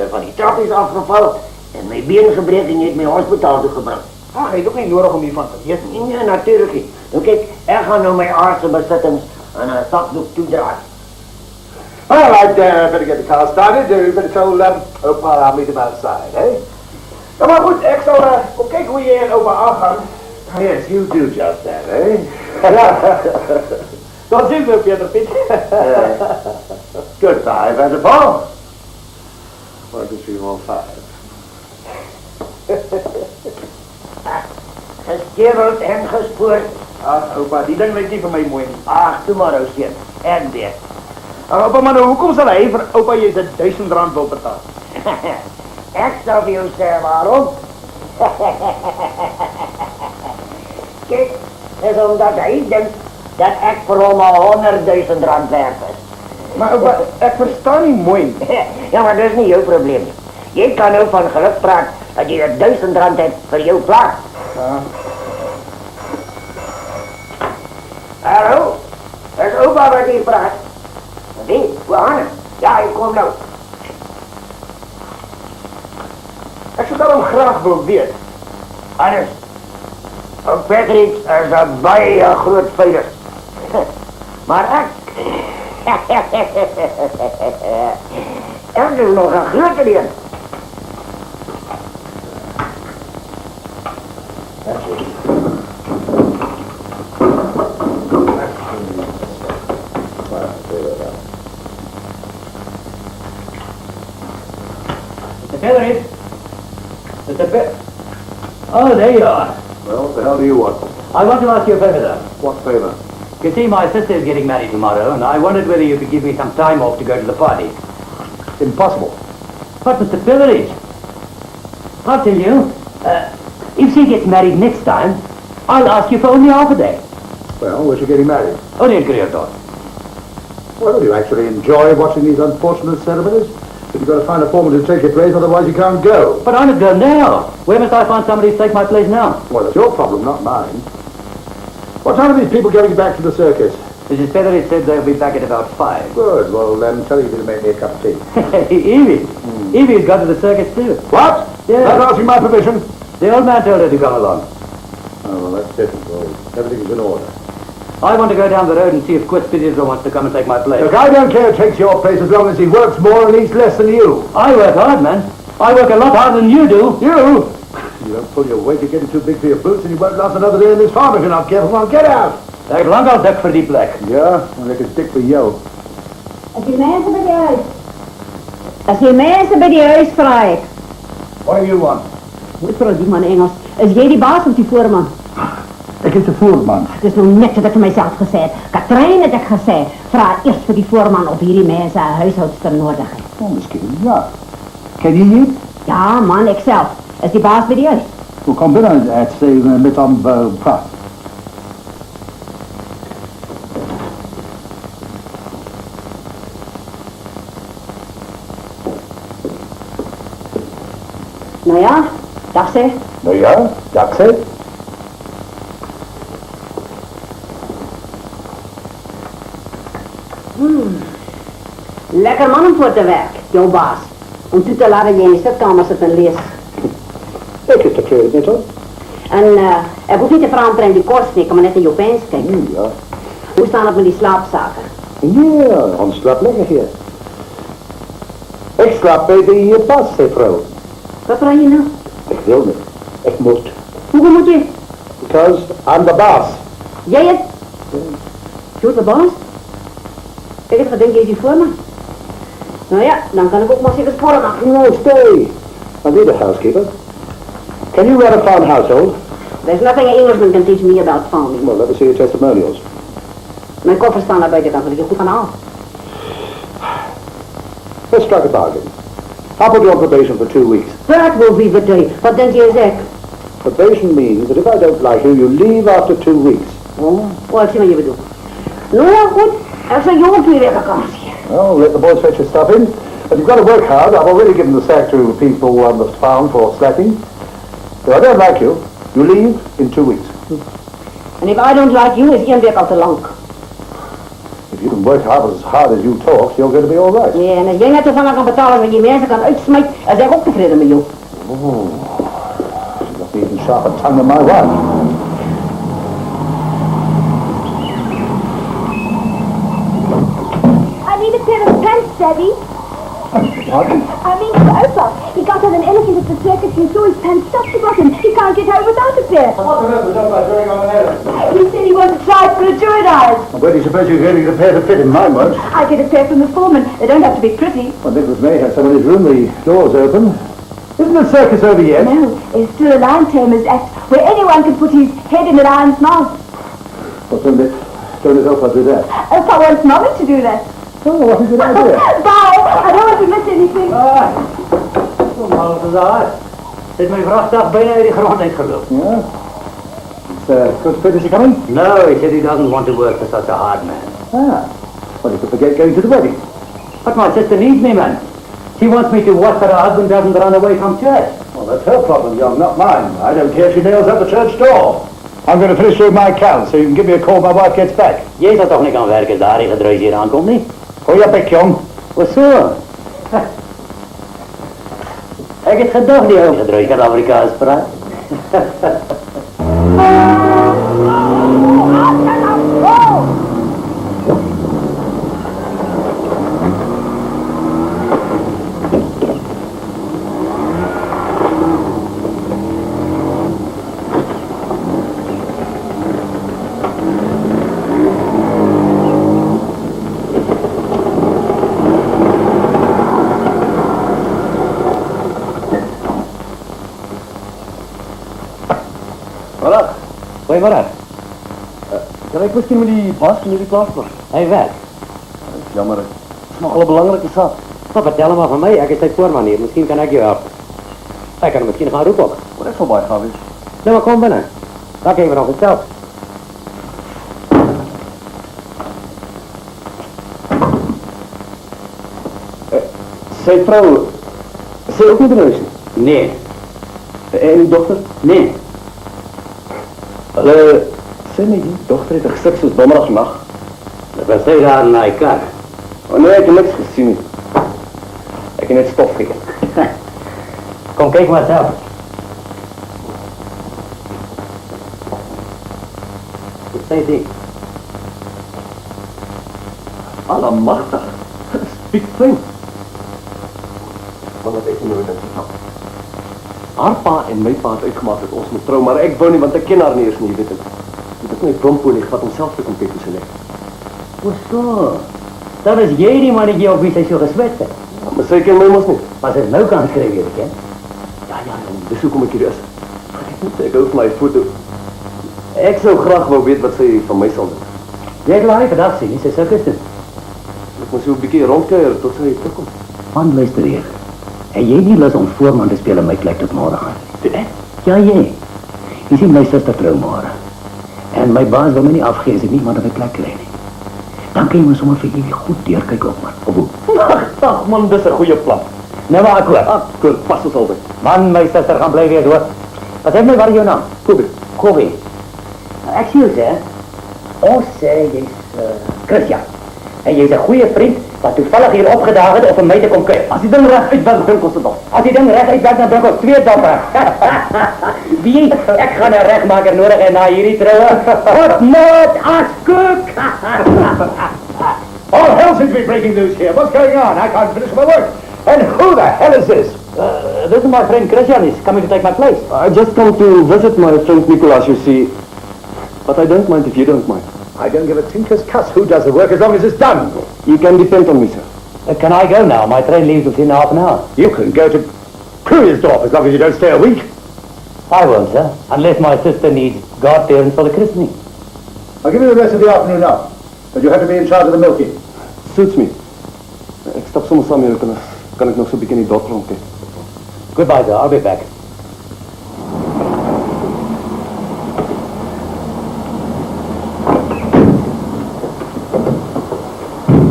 van die trap is afgevallen en mijn benen gebreken en niet mijn hospitaal toegebracht. Ach, je hebt ook niet nodig om hiervan te weten. Ja, natuurlijk niet. Dan kijk, ik ga naar mijn artsenbezittings en een zakdoek toedragen. All right, better get the car started. You better tell Opa I'll meet him outside, eh? Ja, maar goed, ik zal ook kijken hoe je en opa aangaan. Yes, you do just that, eh? Dat zien we, Peter Piet. Goodbye, Vanderpool. 1, 2, 3, 4, 5. Gestereld en gespoord. Ach, opa, die ding weet niet van mij mooi. Ach, doe maar ook zin. En dit. Opa, maar hoe zal hij voor opa je ze 1000 rand wil betalen? Ik zal voor jou zeggen waarom. Kijk, het is omdat hij denkt dat ik voor hem al 100.000 rand waard is. Maar opa, ik versta niet mooi. Ja, maar dat is niet jouw probleem. Je kan ook van geluk praten dat je 1000 rand hebt voor jouw plaats. Hallo, dat is opa wat hier praat. Wie? Johan? Ja, ik kom nou. Ik zou daarom graag willen weten. Anders, ook Patrick is een baie groot veilig. Maar ik... ik is nog een groter ding. Mr. Feathery? Mr. Fe... Oh, there you are. Well, what the hell do you want? I want to ask you a favor, though. What favor? You see, my sister is getting married tomorrow, and I wondered whether you could give me some time off to go to the party. Impossible. But, Mr. Featheridge, I'll tell you, if she gets married next time, I'll ask you for only half a day. Well, where's she getting married? Only in Koreatown. Well, do you actually enjoy watching these unfortunate ceremonies? But you've got to find a foreman to take your place, otherwise you can't go. But I'm a girl now. Where must I find somebody to take my place now? Well, that's your problem, not mine. What time are these people going back to the circus? Mrs. Featheridge said they'll be back at about 5. Good. Well, then tell Evie to make me a cup of tea. Evie? Evie's gone to the circus too. What? Yeah. Not asking my permission? The old man told her to come along. Oh, well, that's different. Well, everything's in order. I want to go down the road and see if Quist Spitzer wants to come and take my place. Look, I don't care who takes your place as long as he works more and eats less than you. I work hard, man. I work a lot harder than you do. You? You don't pull your weight, you're getting too big for your boots, and you won't last another day in this farm if you're not careful. Come on, get out! Kijk, lang al dik voor die plek. Ja, dan ik een dik voor jou. Als je mensen bij die huis... Als je mensen bij die huis vraagt... What do you want? Hoe praat die man Engels? Is jij die baas of die voorman? Ik is de voerman. Het is nog net wat ik mijzelf gezegd. Katrijn had ik gezegd. Vraag eerst voor die voorman of hierdie mensen een huishoudster nodig heeft. Oh, misschien, ja. Ken je niet? Ja, man, ikzelf. Is die baas bij die huis? Hoe komt binnen het steven met hem praat? Nou ja, dag zeg. Nou ja, dat zeg. Lekker man om voor te werk, jouw baas. Om toe te laten je in de zitkamer zitten lezen. Ik is tevreden met hoor. En hij hoeft niet te vragen om die kost niet, maar net in je pens kijken. Ja. Hoe staan het met die slaapzaken? Ja, Hans slaapt lekker hier. Ik slaap bij die pas, zei vrouw. Wat vraag je nou? Ik wil niet. Ik moet. Hoe moet je? Because I'm the boss. Jij het? Doet de baas? Ik heb gedacht, jij is die voorman. Nou ja, dan kan ik ook maar zeggen voorman. No, stay. I need a housekeeper. Can you run a farm household? There's nothing an Englishman can teach me about farming. Well, let me see your testimonials. Mijn koffers staan naar buiten, dan kan ik je goed gaan halen. Let's strike a bargain. I'll put you on probation for 2 weeks. That will be the day. Wat denk je zeg? Probation means that if I don't like you, you leave after 2 weeks. Oh, ik zie wat je bedoelt. Nou ja, goed. Er zijn jongen 2 weken kans. Well, let the boys fetch your stuff in. But you've got to work hard. I've already given the sack to people on the farm for slacking. If I don't like you, you leave in 2 weeks. And if I don't like you, is 1 week al te lang. If you can work hard as you talk, you're going to be all right. Ja, en als jij net zoveel kan betalen wat je mensen kan uitsmijten, dan zijn ik ook tevreden met jou. Oh, she's got an even sharper tongue than my wife. I need a pair of pants, Daddy. Pardon? I mean, for Oupa. He got on an elephant at the circus and saw his pants stuck to bottom. He can't get home without a pair. He said he wants to try for a joyride. Where do you suppose you're getting a pair to fit in? Mine won't. I get a pair from the foreman. They don't have to be pretty. Well, Nicholas may have some in his room. The door's open. Isn't the circus over yet? No, it's still a lion tamer's act where anyone can put his head in a lion's mouth. Well, don't let Oupa do that. Oupa wants Mommy to do that. Oh, what a good idea. Bye. I don't want to miss anything. Normaal is het daar. Zit mijn vrachtdag bijna in de grond uitgelopen. Yeah? It's good fit, is he coming? No, he said he doesn't want to work for such a hard man. Ah. Well, you could forget going to the wedding. But my sister needs me, man. She wants me to watch that her husband doesn't run away from church. Well, that's her problem, young, not mine. I don't care if she nails up the church door. I'm going to finish doing my accounts, so you can give me a call when my wife gets back. Jij zal toch niet gaan werken daar in het druis hier aankomt, niet? Oh, je bek, jong. Wat zo? Ik heb gedacht die ook. Het druis gaat Afrikaans praten. Goedemiddag. Kan ik misschien met die baas van jullie plaats worden? Hij werkt. Jammer, het is nogal een belangrijke zaak. Maar vertel hem maar van mij, ik is zijn voorman hier. Misschien kan ik je helpen. Hij kan hem misschien gaan roepen ook. Wat is voorbij gaan wees? Nou, maar kom binnen. Dat geven we nog hetzelfde. Zijn vrouw, zij ook niet in huis? Nee. En uw dochter? Nee. Zijn die dochter heeft gezegd zoals donderdagnacht? Dat was 2 dagen naar je kar. Oh nee, ik heb niks gezien. Ik heb net stof liggen. Kom, kijk maar zelf. Wat zei die? Allemachtig. Speak thing. van wat ek nooit dink. Haar pa en my pa het uitgemaak dat ons moet trou, maar ek wou nie want ek ken haar nie eers nie, weet ek. Dit is my blompolie wat homself te kom kyk hoe sy lyk. O so. Dat is jy die mannetjie op wie sy so geswet het. Ja, maar sy ken my mos nie. Maar sy het nou kan skryf, weet ek, hè? Ja, dis hoekom ek hier is. Ek hou vir my foto. Ek sou graag wou weet wat sy van my sal doen. Jy het laai vandag sien, nie? Sy sirkus doen. Ek moet so 'n bietjie rondkuier tot sy terugkom. Man, luister hier. En jy nie lus om voorman te speel en my plek tot môre aan. Ek? Ja, jy. Jy sien my suster trou môre. En my baas wil my nie afgee as ek nie maar op my plek kry nie. Dan kan jy my sommer vir ewig goed deurkyk op, man. Of hoe? Ag man, dis 'n goeie plan. Nou maar akkoord. Akkoord, pas ons altyd. Man, my suster gaan bly weer hoor. Wat het my, wat is jou naam? Kobe. Nou, ek sê sê, ons sê jy's Christian. En jy's 'n goeie vriend wat toevallig hier opgedaag het om vir my te kom kyk. As jy ding reg uitwerk, drink ons dit op. As die ding reg uitwerk, dan drink ons 2 doppe. Wie? Ek gaan 'n regmaker nodig hê na hierdie troue. Wat moet as kook? All hell seems to be breaking loose here. What's going on? I can't finish my work. And who the hell is this? This is my friend Christian. He's coming to take my place. I just come to visit my friend Nicholas, you see. But I don't mind if you don't mind. I don't give a tinker's cuss who does the work as long as it's done. You can depend on me, sir. Can I go now? My train leaves within half an hour. You can go to Plooy's as long as you don't stay a week. I won't, sir. Unless my sister needs godparents for the christening. I'll give you the rest of the afternoon now. But you have to be in charge of the milking. Suits me. Ek stap sommer saam met jou, kan ek nog so 'n bietjie in die dorp rondkyk. Goodbye, sir. I'll be back.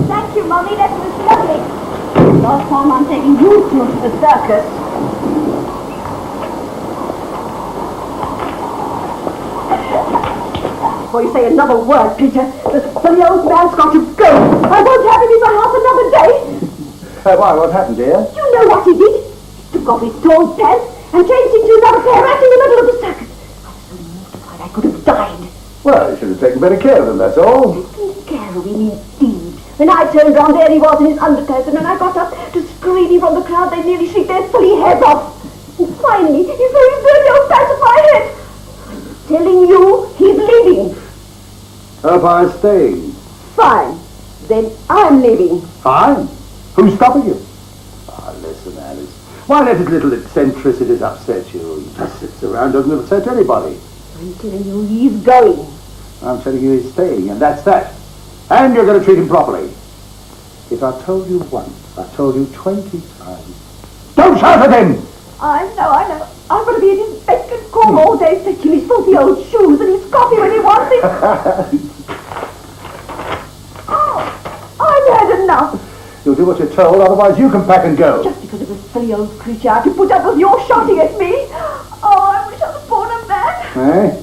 Thank you, Mommy. That was lovely. Last time I'm taking you two to the circus. Before you say another word, Peter, this silly old man's got to go. I won't have him in my house another day. Why? What happened, dear? You know what he did? He took off his torn pants and changed into another pair right in the middle of the circus. I was so mortified I could have died. Well, you should have taken better care of him, that's all. Taking care of him, indeed. When I turned round, there he was in his undercoat, and when I got up to screen him from the crowd, they nearly shrieked their silly heads off. And finally, he threw his dirty old pants at my head. Telling you, he's leaving. I'm staying. Fine. Then I'm leaving. Fine. Who's stopping you? Ah, listen, Alice. Why let his little eccentricities upset you? He just sits around, doesn't upset anybody. I'm telling you, he's going. I'm telling you he's staying, and that's that. And you're going to treat him properly. If I told you once, I told you 20 times. Don't shout at him! I know. I'm going to be in his bacon corn all day, fetching his filthy old shoes and his coffee when he wants it. Oh, I've had enough. You'll do what you're told, otherwise you can pack and go. Just because of a silly old creature I have to put up with your shouting at me. Oh, I wish I was born a man. Eh?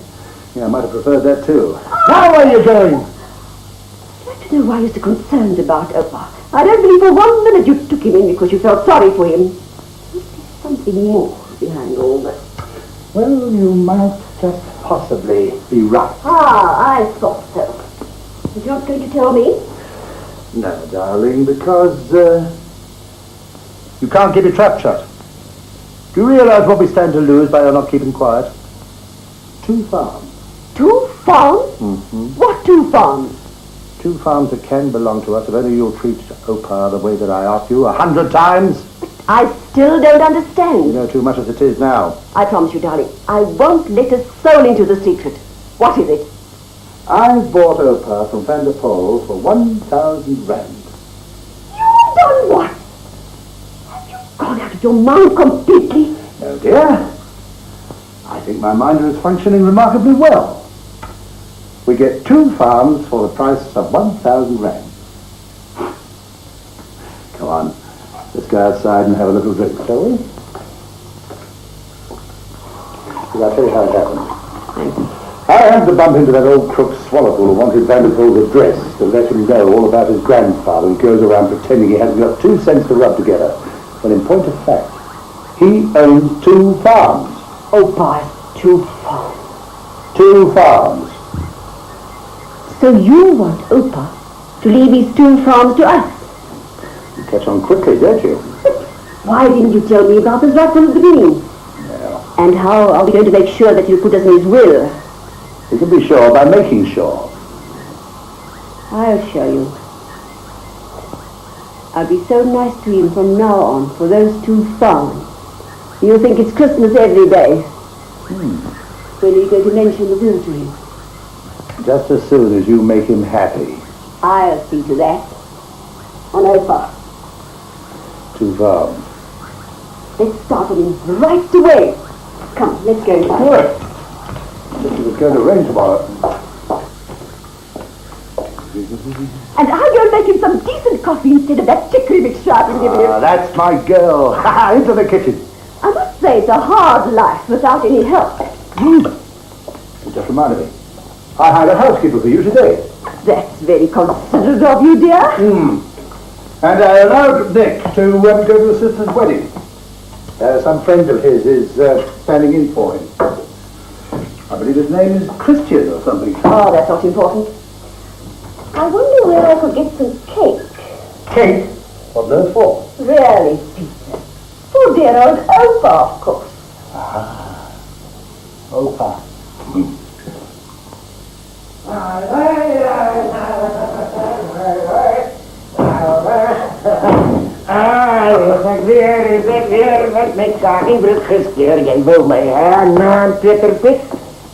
Yeah, I might have preferred that too. Now where are you going? I'd like to know why you're so concerned about Oupa. I don't believe for 1 minute you took him in because you felt sorry for him. Must be something more behind all this. Well, you might just possibly be right. Ah, I thought so. But you're not going to tell me? No, darling, because, you can't keep your trap shut. Do you realize what we stand to lose by our not keeping quiet? 2 farms. 2 farms? Mm-hmm. What 2 farms? 2 farms that can belong to us if only you'll treat Oupa the way that I asked you 100 times. I still don't You understand. know too much as it is now. I promise you, darling, I won't let a soul into the secret. What is it? I bought Oupa from Van der Pol for 1,000 rand. You've done what? Have you gone out of your mind completely? No, dear. I think my minder is functioning remarkably well. We get 2 farms for the price of 1,000 rand. Come on, let's go outside and have a little drink, shall we? I'll tell you how it happened. I happened to bump into that old crook Swallow who wanted Vanderpool's address to let him know all about his grandfather who goes around pretending he hasn't got 2 cents to rub together. When in point of fact, he owns 2 farms. Oupa has 2 farms. 2 farms. So you want Oupa to leave his 2 farms to us? You catch on quickly, don't you? Why didn't you tell me about this right from the beginning? And how are we going to make sure that you put us in his will? You can be sure by making sure. I'll show you. I'll be so nice to him from now on for those 2 farms. You'll think it's Christmas every day. When are you going to mention the will to him? Just as soon as you make him happy. I'll see to that. On Oupa. 2 farms. Let's start on him right away. Come, let's go inside. Good. This is going to rain tomorrow. And I'll go and make him some decent coffee instead of that chicory mixture I've been giving him. That's my girl. Into the kitchen. I must say it's a hard life without any help. It just reminded me. I hired a housekeeper for you today. That's very considerate of you, dear. And I allowed Nick to go to his sister's wedding. Some friend of his is standing in for him. I believe his name is Christian or something. Oh, that's not important. I wonder where I could get some cake. Cake? What on earth for? Really, Peter. For dear old Oupa, of course. Oupa. Met mijn kakenbrug gestuurd. Jij wil mij naam Peter Pit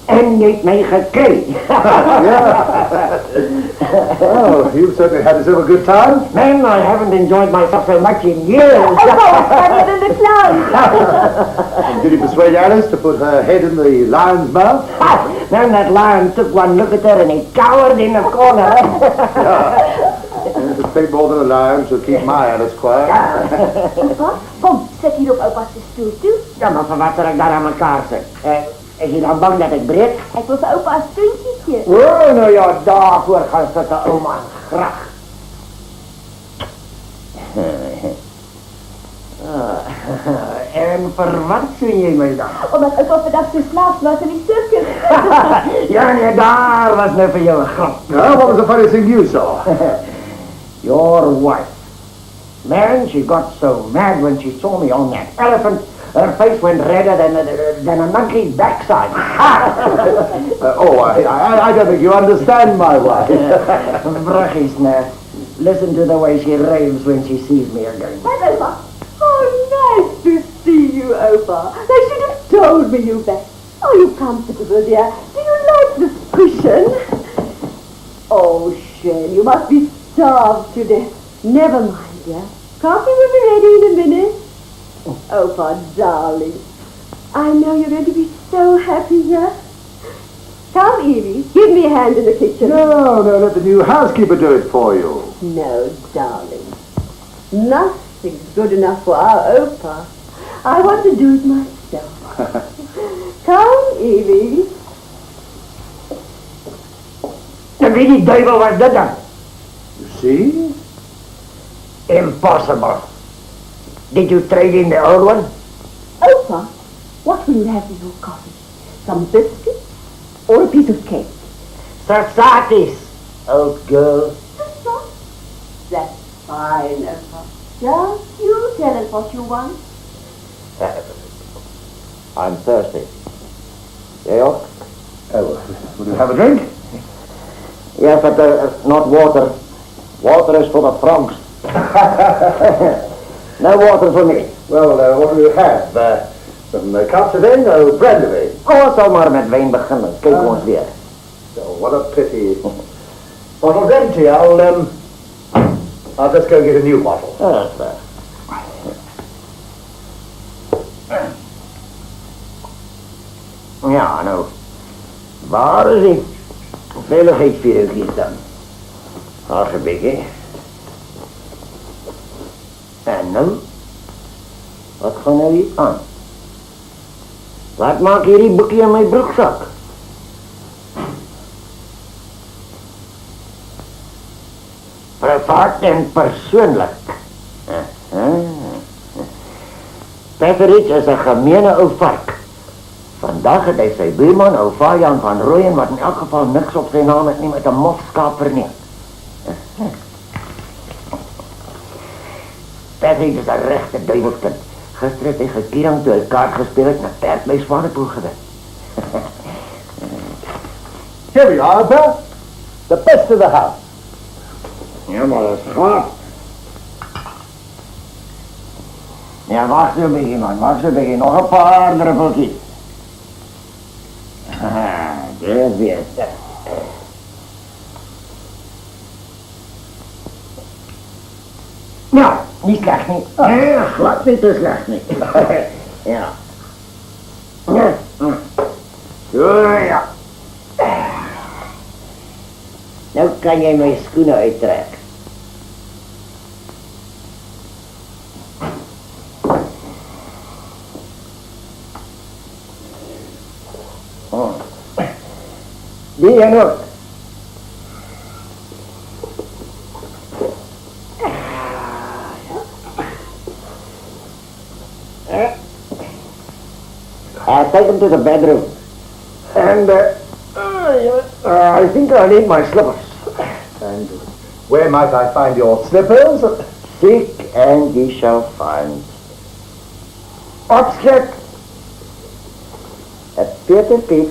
en niet mij gekregen. Oh, you've certainly had yourself a good time. Man, I haven't enjoyed myself so much in years. Oh, funnier than the clown. Did you persuade Alice to put her head in the lion's mouth? Man, that lion took one look at her and he cowered in the corner. If it's paid more than a lion, she'll keep my Alice quiet. Oupa, kom, zet hier op Oupa's stoel toe. Ja, maar van wat zal ik daar aan elkaar zet? Is je dan bang dat ik breek? Ik wil voor Oupa's vriendje. Oh, nou ja, daarvoor gaan ze de oma graag. En voor wat zie je mij dan? Omdat Oupa vandaag zo slaapt was in die circus. Ja, nee, daar was net voor jou een grap. Now, what was the funniest thing you saw? Your wife. Man, she got so mad when she saw me on that elephant. Her face went redder than a monkey's backside. I don't think you understand my wife. Bruggies, now. Listen to the way she raves when she sees me again. Hi, Oupa. Oh, nice to see you, Oupa. They should have told me you back. Are you comfortable, dear? Do you like this cushion? Oh, Shane, you must be starved to death. Never mind, dear. Coffee will be ready in a minute. Oupa, darling. I know you're going to be so happy here. Come, Evie, give me a hand in the kitchen. No, let the new housekeeper do it for you. No, darling. Nothing's good enough for our Oupa. I want to do it myself. Come, Evie. En wie die duivel was dit dan? You see? Impossible. Did you trade in the old one? Oupa, what will you have with your coffee? Some biscuits or a piece of cake? Sarsatis, old girl. That's fine, Oupa. Just you tell us what you want. I'm thirsty. Georg? Oh, will you have a drink? Yes, but not water. Water is for the frogs. No water for me. Well, what will you have? Some cups of ale or brandy? Oh, zal maar met wijn beginnen. Kijk ons weer. Oh, what a pity. Bottle's empty. I'll just go get a new bottle. That's fair. Ja, nou. Waar is die veiligheidsvierigheid dan? Alsjeblieft. En nou? Wat gaan nou hier aan? Wat maak hierdie boekje in my broekzak? Privaat en persoonlijk. Pepperidge is 'n gemeene ou vark. Vandag het hy sy buurman ou Jan van Rooyen, wat in elk geval niks op sy naam het nie, met 'n mofskaap verneem. Patrick is een rechte duivelskind. Gister het hy gekierang toe hy kaart gespeel het en 'n perd by Swanepoel gewin. Here we are, Oupa. The best of the house. Ja, maar dat is gaaf. Ja, wacht een beetje, man. Wacht een beetje. Nog een paar druppeltjes. Dat is weer. Ja, niet slecht niet. Ja, glad niet te slecht niet. Ja. Ja. Zo, ja. Nou kan jij mijn schoenen uittrekken. Oh. Die en ook. Take him to the bedroom. And I think I need my slippers. And where might I find your slippers? Seek and ye shall find. Opschik. At Peter Piet.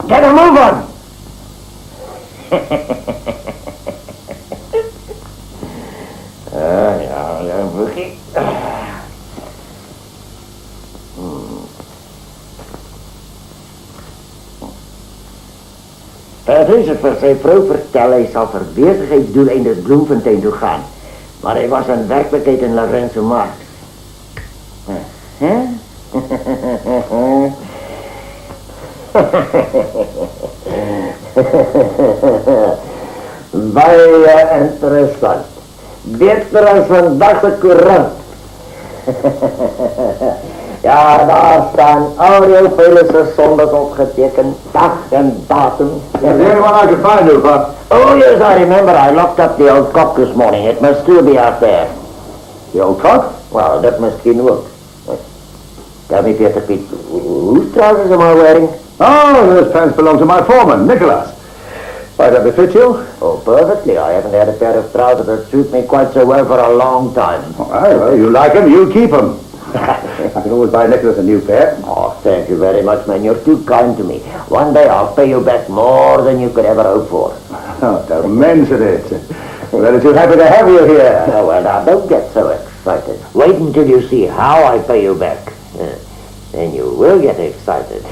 Get a move on. Ja, boekie. Patrick het vir sy vrou vertel hy sal vir besigheidsdoeleindes Bloemfontein toe gaan. Maar hy was in werklikheid in Lorenzo Markt. Baie interessant. Beter as vandag se koerant. Ja, daar staan al jou vele sondes opgeteken, dag en datum. Is there anyone I can find, Oupa? Oh yes, I remember. I locked up the old cock this morning. It must still be out there. The old cock? Well, that must be work. Tell me, Peter Piet, whose trousers am I wearing? Oh, those pants belong to my foreman, Nicholas. Might that befit you? Oh, perfectly. I haven't had a pair of trousers that suit me quite so well for a long time. All right, well, you like them, you keep them. I can always buy Nicholas a new pair. Oh, thank you very much, man. You're too kind to me. One day I'll pay you back more than you could ever hope for. Oh, don't mention it. We're only too happy to have you here. Oh, well, now, don't get so excited. Wait until you see how I pay you back. Then you will get excited.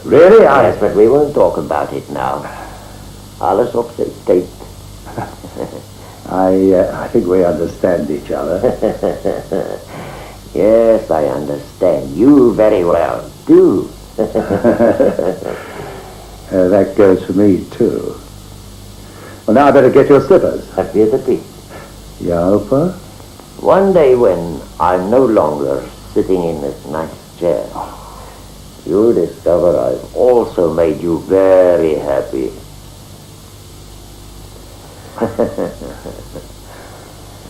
Really? Yes, but we won't talk about it now. Alles op zijn tijd. I think we understand each other. Yes, I understand you very well, too. That goes for me, too. Well, now I better get your slippers. At Peter Piet. Yeah, Oupa? One day when I'm no longer sitting in this nice chair, you'll discover I've also made you very happy.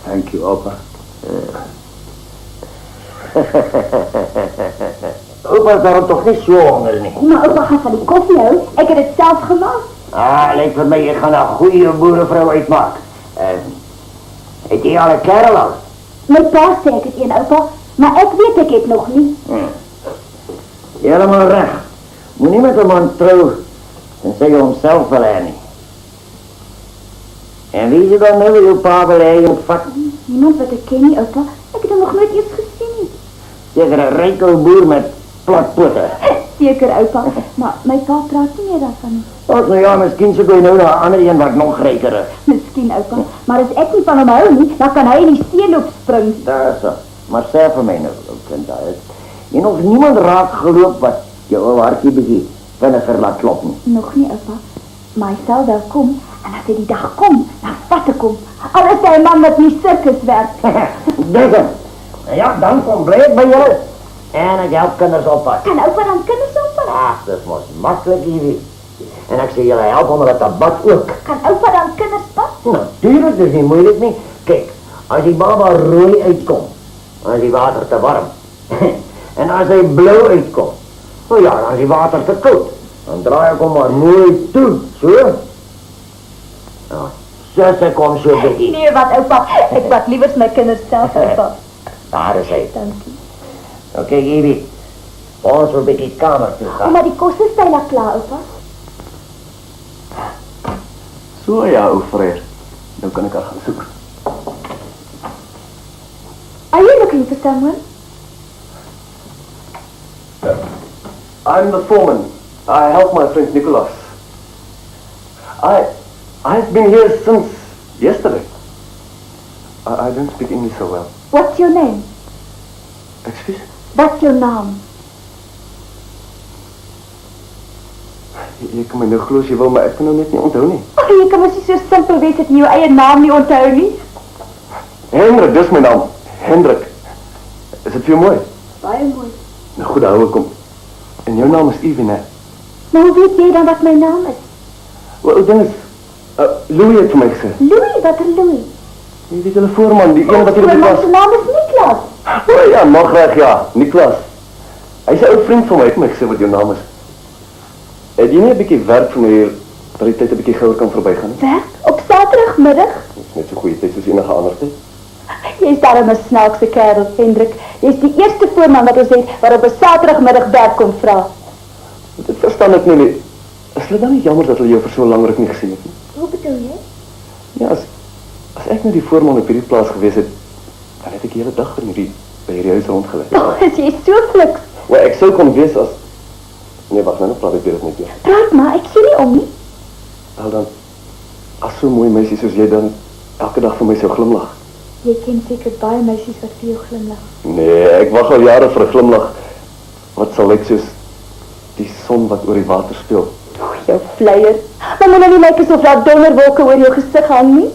Thank you, Oupa. Opa is daarom toch niet zo honger, niet? Maar opa gaat van die koffie houden. Ik heb het zelf gemaakt. Ah, lijkt voor mij, je gaat een goede boerenvrouw uitmaken. Heb je al een kerel al? Mijn pa zei het in opa, maar ik weet het nog niet. Helemaal recht. Moet niet met een man trouwen. En zeg je hemzelf wel niet. En wie is er dan nu uw pa wil eigenlijk vatten? Niemand wat ik ken niet, opa. Ik heb hem nog nooit eens gezien. Zeker een rijkelboer met platpotten. Zeker, opa. Maar mijn pa praat niet meer daarvan. Och, nou ja, misschien zou je nou naar een andere een wat nog rijker is. Misschien, opa. Maar als ik niet van hem hou niet, dan kan hij in die steen opspringen. Dat is zo. Maar zeg voor mij nou, kind uit. Je nog niemand raak geloopt wat je oude hartje begint. Vinniger laat kloppen. Nog niet, opa. Maar hij zal wel komen. En als hij die dag komt, dan vat ik hem. Al is hij een man met die circus werkt. Dus, ja, dan komt blij bij jou. En ik help kinders oppassen. Kan opa dan kunnen oppassen? Ah, dat is maar makkelijk hier. En ik zie jullie helpen onder het tabak ook. Kan opa dan kunnen passen? Natuurlijk, dat is niet moeilijk niet. Kijk, als die baba rooi uitkomt, dan is die water te warm. En als hij blauw uitkomt, nou ja, dan is die water te koud. Dan draai ik hem maar mooi toe, zo. Nou, Susse, kom so bietjie. Nee, wat oupa, ek wat liewers my kinders self, oupa. Daar is hy. Dankie. Nou kyk, Evie. Ons wil bietjie kamer toe gaan. Maar die kos is bijna klaar, oupa. So ja, ou vreer. Nou kan ek haar gaan soek. Are you looking for someone? I'm the foreman. I help my friend Nicholas. I've been here since yesterday. I don't speak English so well. What's your name? Excuse? What's your naam? Jy kan my nou glo as jy wil, maar ek kan nou net nie onthou nie. Ag, jy kan mos nie so simpel wees dat jy jou eie naam nie onthou nie. Hendrik, dis my naam. Hendrik. Is dit vir jou mooi? Baie mooi. Nou goed, hou ek om. En jou naam is Evie, né? Maar hoe weet jy dan wat my naam is? Wel, die ding is, Louis het vir my gesê. Louis, wat een Louis? Jy weet hulle voorman, die een wat hier op die Mijn klas... naam is Niklas. O ja, mag reg, ja, Nicholas. Hy is 'n ou vriend van my, het my gesê wat jou naam is. Het jy nie 'n bietjie werk vir my hier, dat die tyd 'n bietjie gouer kan verbygaan nie? Werk? Op zaterdagmiddag? Dit is net so goeie tyd soos enige ander tyd. Jy is daarom 'n snaakse kerel, Hendrik. Jy is die eerste voorman wat ons het wat op 'n zaterdagmiddag werk kom vra. Dit verstaan ek nie. Is dit dan nie jammer dat hulle jou vir so lank ruk nie gesien het nie? Hoe bedoel jy? Ja, as ek nou die voorman op hierdie plaas gewees het, dan het ek die hele dag by hierdie huis rondgeloop. Oh, is jy so fliks? Wel, ek sou kon wees as... Nee, wag, nou praat ek weer met jou. Praat maar, ek gee nie om nie. Wel dan, as so mooi meisie soos jy dan elke dag vir my sou glimlag. Jy ken seker baie meisies wat vir jou glimlag. Nee, ek wag al jare vir 'n glimlag. Wat sal lyk soos die son wat oor die water speel. O, jou vleier. Maar moet nou nie lyk asof daar donderwolke oor jou gesig hang nie.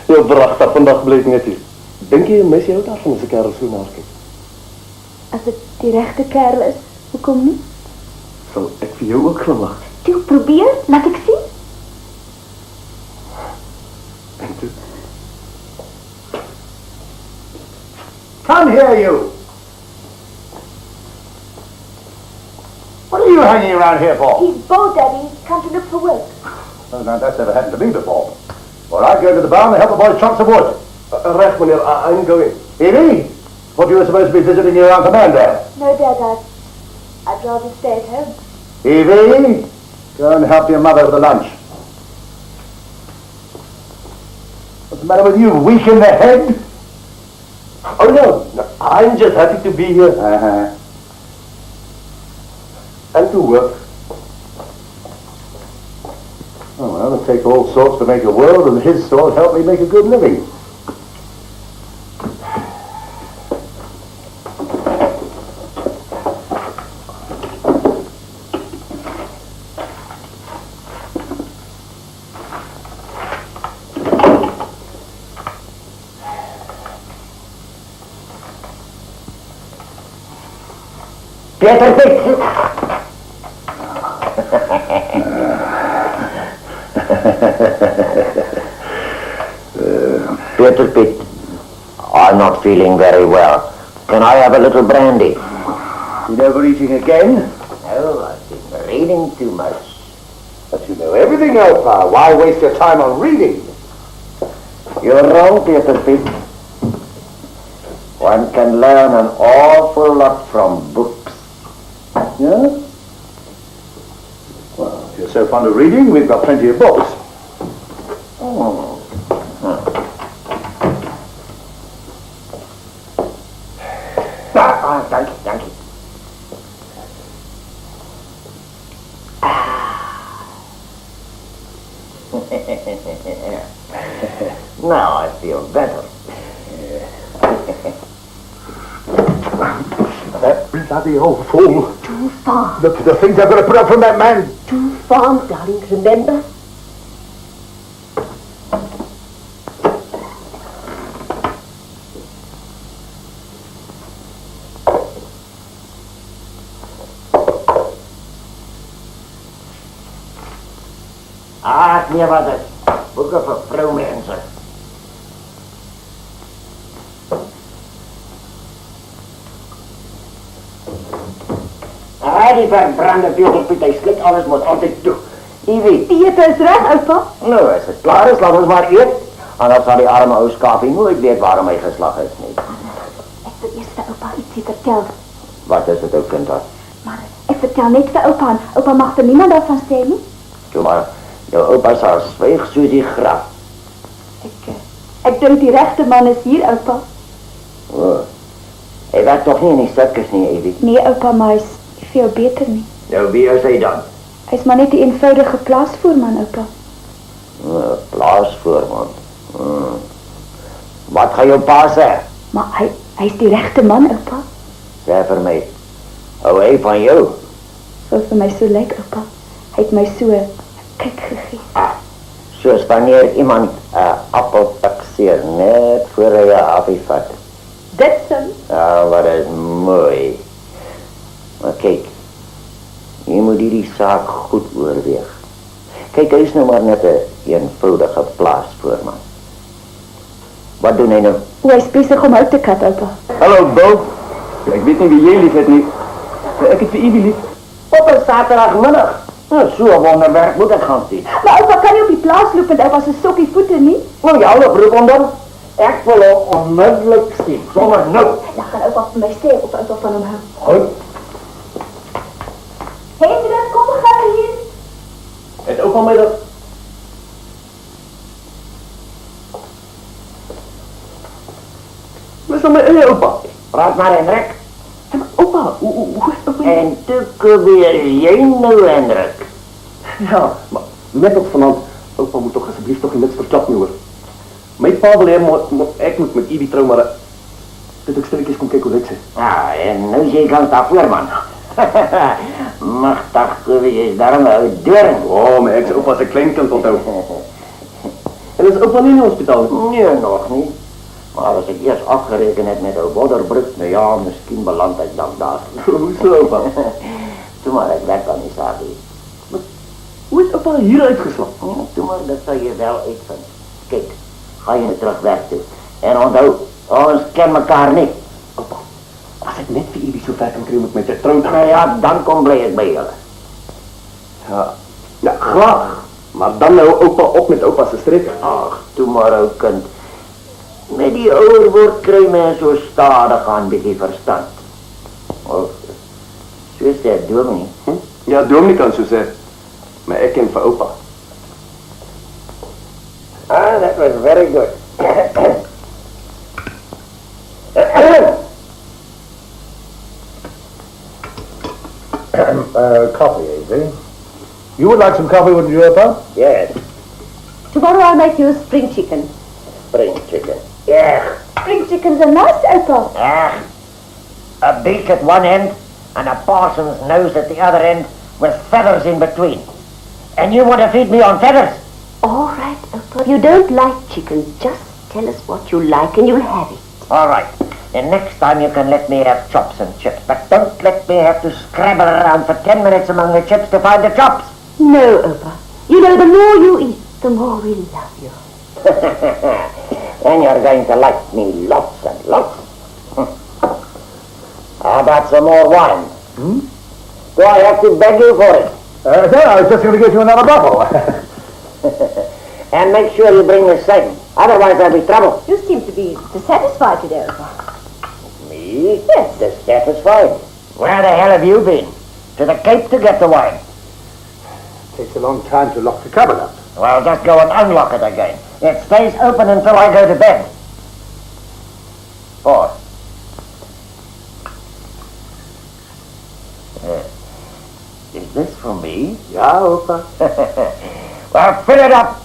Jou pragtig, vandag bly ek net hier. Dink jy 'n meisie hou daarvan as 'n kerel so na haar kyk? As dit die regte kerel is, hoekom nie? Sal ek vir jou ook glimlag? Toe, probeer, laat ek sien. En toe? Come here, you. What are you hanging around here for? He's bored, Daddy. He's come to look for work. Well, now, that's never happened to me before. Well, I go to the barn and help the boys chop some wood. Reg, meneer, I'm going. Evie, what you were supposed to be visiting your Aunt Amanda. No, Dad, I'd rather stay at home. Evie, go and help your mother with the lunch. What's the matter with you, weak in the head? Oh no, I'm just happy to be here and to work. Oh, well, it takes all sorts to make a world, and his sort help me make a good living. Peter Piet. Peter Piet, I'm not feeling very well. Can I have a little brandy? You overeating again? No, I've been reading too much. But you know everything, Oupa. Why waste your time on reading? You're wrong, Peter Piet. One can learn an awful lot from books. Yeah? Well, if you're so fond of reading, we've got plenty of books. Oh. Thank you. Now I feel better. That bloody old fool. Too far. Look at the things I've got to put up from that man. Too far, darling. Remember? Nee, wat is? Boeken voor vrouwmensen. Die verbrande Piet, hy slik alles moet altyd toe. Ivy, Die ete is reg, oupa. Nou, as dit klaar is, laat ons maar eet. Anders sal die arme ou skaapie nooit weet waarom hy geslag is nie. Ek wil eers vir oupa ietsie vertel. Wat is dit, ou kind? Maar ek vertel net vir oupa en oupa mag vir niemand daarvan sê nie. Toe maar, jou oupa sal zwyg soos die graf. Ek dink die regte man is hier, oupa. Oh. Hy werk toch nie in die sirkus nie, Ivy? Nee, oupa, maar hy is nie veel beter nie. Nou, wie is hy dan? Hy is maar net die eenvoudige plaasvoerman, oupa. Plaasvoerman. Wat gaan jou pa sê? Maar hy is die regte man, oupa. Sê vir my, hou hy van jou? Sou vir my so lyk, oupa. Hy het my so 'n kyk gegee. Soos wanneer iemand 'n appel pikseer net voor hy 'n appie vat. Dit sim. Wat is mooi. Maar kyk, jy moet hierdie saak goed oorweeg. Kyk, hy is nou maar net 'n eenvoudige plaasvoorman. Wat doen hy nou? Hy is besig om hout te kat, oupa. Hallo, Bill. Ek weet nie wie jy lief het nie. Ek het vir Ivy lief. Op 'n Saterdagmiddag. Nou, so 'n wonderwerk moet ek gaan sien. Maar oupa kan nie op die plaas loop met oupa se sokkie voete nie. Nou, jou broek onder. Ek wil hom onmiddellik sien, sommer nou. Dan gaan oupa vir my sê of oupa van hom hou. Goed. Hendrik, kom gou hier. Het oupa my dat... Wat is dan my eie oupa? Praat maar, Hendrik. Maar oupa, hoe is oupa? En toe probeer jy nou, Hendrik. Ja, maar net op vanavond, oupa moet toch alsjeblieft toch niks verklap nie hoor. My pa wil hê, ek moet met Ivy trou, maar dit ek stilletjies kom kyk hoe lyk sy. En nou sê jy kan daar voor, man. Magtig, jy is daarom 'n doring. Maar ek is oupa se kleinkind onthou. En is oupa nie in die hospitaal nie? Nee, nog nie. Maar as ek eers afgereken het met ou Bodderbroek, nou ja, miskien beland ek dan daar. Hoe is nou oupa? Toe maar, ek werk aan die saak hier. Hoe is oupa hier uitgeslag? Toe maar, dat sal jy wel uitvind. Kyk, ga jy terug werk toe. En onthou, ons ken mekaar nie. Oupa, as ek net vir Ivy so ver kan kry met my te trou, Nou ja, dan kom bly ek by julle. Ja, graag. Maar dan nou oupa op met oupa se streek. Ag, toe maar ou kind. Met die ouer word kry mens so stadig aan bietjie verstand. Of, so sê dominee. Ja, dominee kan so sê. Maar ek ken vir oupa. That was very good. Coffee, Ivy. You would like some coffee, wouldn't you, Oupa? Yes, Tomorrow I'll make you spring chicken. spring chicken. Yeah. Spring chickens are nice, oupa. A beak at one end and a parson's nose at the other end with feathers in between. And you want to feed me on feathers? All right, Oupa. If you don't like chicken, just tell us what you like and you'll have it. All right. Then next time you can let me have chops and chips, but don't let me have to scrabble around for 10 minutes among the chips to find the chops. No, Oupa. You know, the more you eat, the more we love you. And you're going to like me lots and lots. How about some more wine? Do I have to beg you for it? No, I was just going to get you another bottle. And make sure you bring the same. Otherwise there'll be trouble. You seem to be dissatisfied today, Oupa. Me? Yes. Dissatisfied. Where the hell have you been? To the Cape to get the wine. Takes a long time to lock the cupboard up. Well, just go and unlock it again. It stays open until I go to bed. Or, is this for me? Ja, Oupa. Well, fill it up.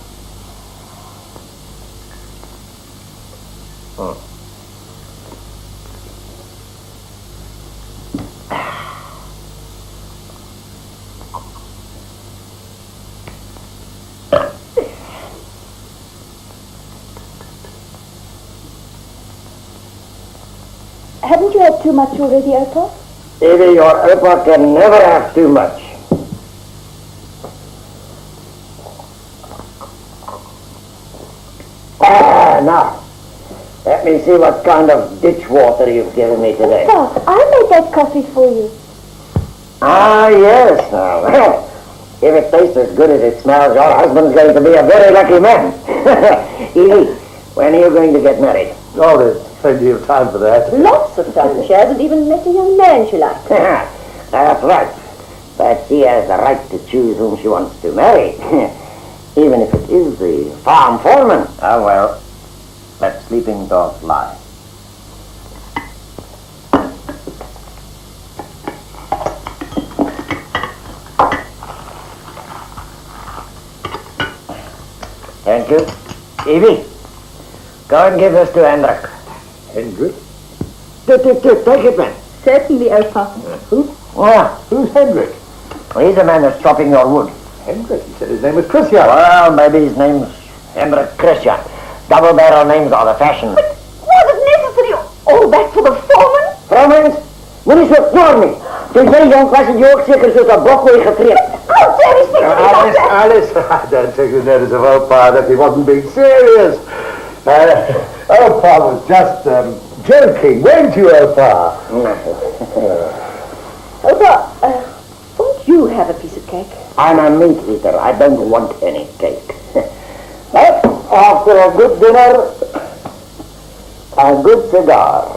Haven't you had too much already, oupa? Maybe your Oupa can never have too much. Now, let me see what kind of ditch water you've given me today. Oupa, I made that coffee for you. Yes, now, well, If it tastes as good as it smells, your husband's going to be a very lucky man. Evie, when are you going to get married? Oh, there's plenty of time for that. Lots of time. She hasn't even met a young man she likes. That's right. But she has the right to choose whom she wants to marry. Even if it is the farm foreman. Ah, well, let sleeping dogs lie. Thank you. Evie, go and give this to Hendrik. Hendrik? Take it, man. Certainly, Oupa. Who's Hendrik? Well, he's the man that's chopping your wood. Hendrik? He said his name was Christian. Well, maybe his name's Hendrik Christian. Double barrel names are the fashion. Was it necessary? All that for the foreman? Vrouwmens, moet niet zo knorren. Toen jij jong was, had je ook zeker zo'n broccoli getraind. How dare he speak to me like that? Alice, I don't take the notice of Opa that he wasn't being serious. Opa was just joking, weren't you, Opa? Oupa, won't you have a piece of cake? I'm a meat eater. I don't want any cake. But after a good dinner, a good cigar.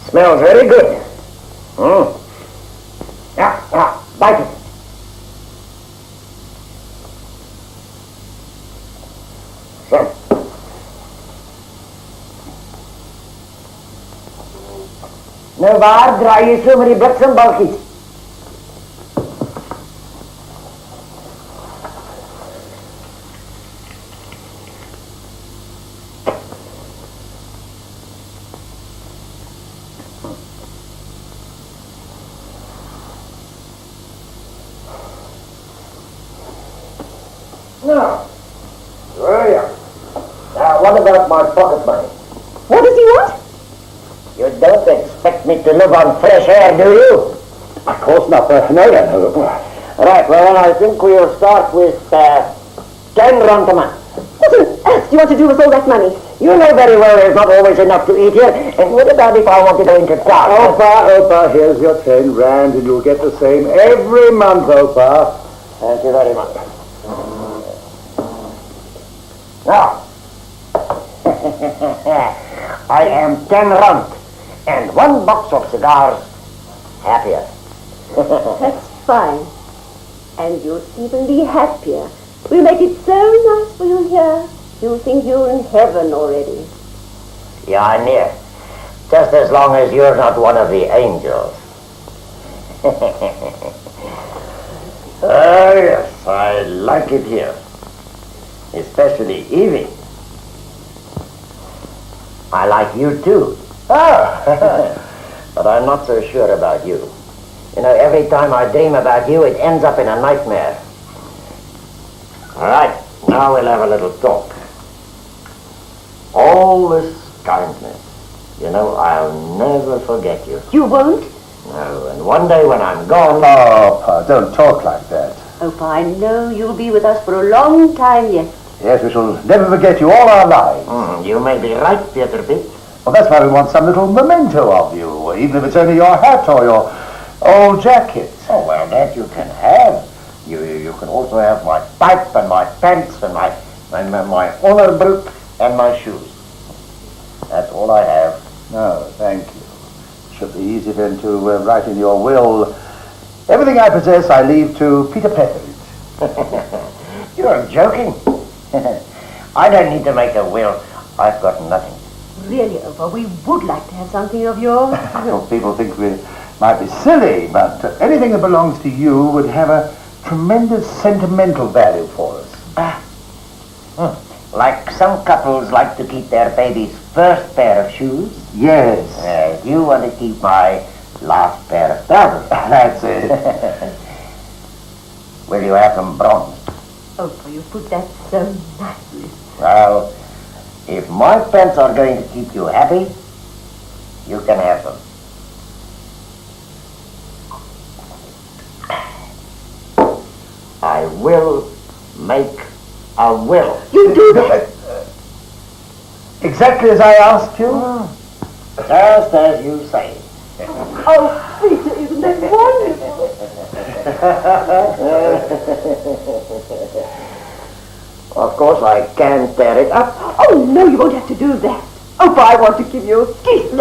Smells very good. Bite it. So. Nou, waar draai je zo met die bliksembalkies? No. Well, yeah. Now, what about my pocket money? What does he want? You don't expect me to live on fresh air, do you? Of course not. No. Right, well, I think we'll start with 10 rand a month. What on earth do you want to do with all that money? You know very well there's not always enough to eat here. And what about if I want to go into town? Opa, here's your 10 rand and you'll get the same every month, Opa. Thank you very much. Now, I am 10 rand and 1 box of cigars happier. That's fine. And you'll even be happier. We'll make it so nice for you here. You'll think you're in heaven already. Yeah, near. Just as long as you're not one of the angels. Oh, yes, I like it here. Especially Evie. I like you too. But I'm not so sure about you. You know, every time I dream about you, it ends up in a nightmare. All right, now we'll have a little talk. All this kindness, you know, I'll never forget you. You won't? No, and one day when I'm gone... Opa, don't talk like that. Opa, I know you'll be with us for a long time yet. Yes, we shall never forget you all our lives. You may be right, Peter Pitt. Well, that's why we want some little memento of you, even if it's only your hat or your old jacket. Oh, well, that you can have. You can also have my pipe and my pants and my onderbroek and my shoes. That's all I have. No, thank you. Should be easy then to write in your will, everything I possess I leave to Peter Pepperidge. You're joking. I don't need to make a will. I've got nothing. Really, Opa, we would like to have something of yours. Well, people think we might be silly, but anything that belongs to you would have a tremendous sentimental value for us. Like some couples like to keep their baby's first pair of shoes. Yes. You want to keep my last pair of trousers. That's it. Will you have them bronze? Opa, you put that so nicely. Well, if my pants are going to keep you happy, you can have them. will make a will. You do that? Exactly as I asked you? Just as you say. Oh, Peter, isn't that wonderful? Of course, I can tear it up. Oh, no, you won't have to do that. Oh, but I want to give you a kiss.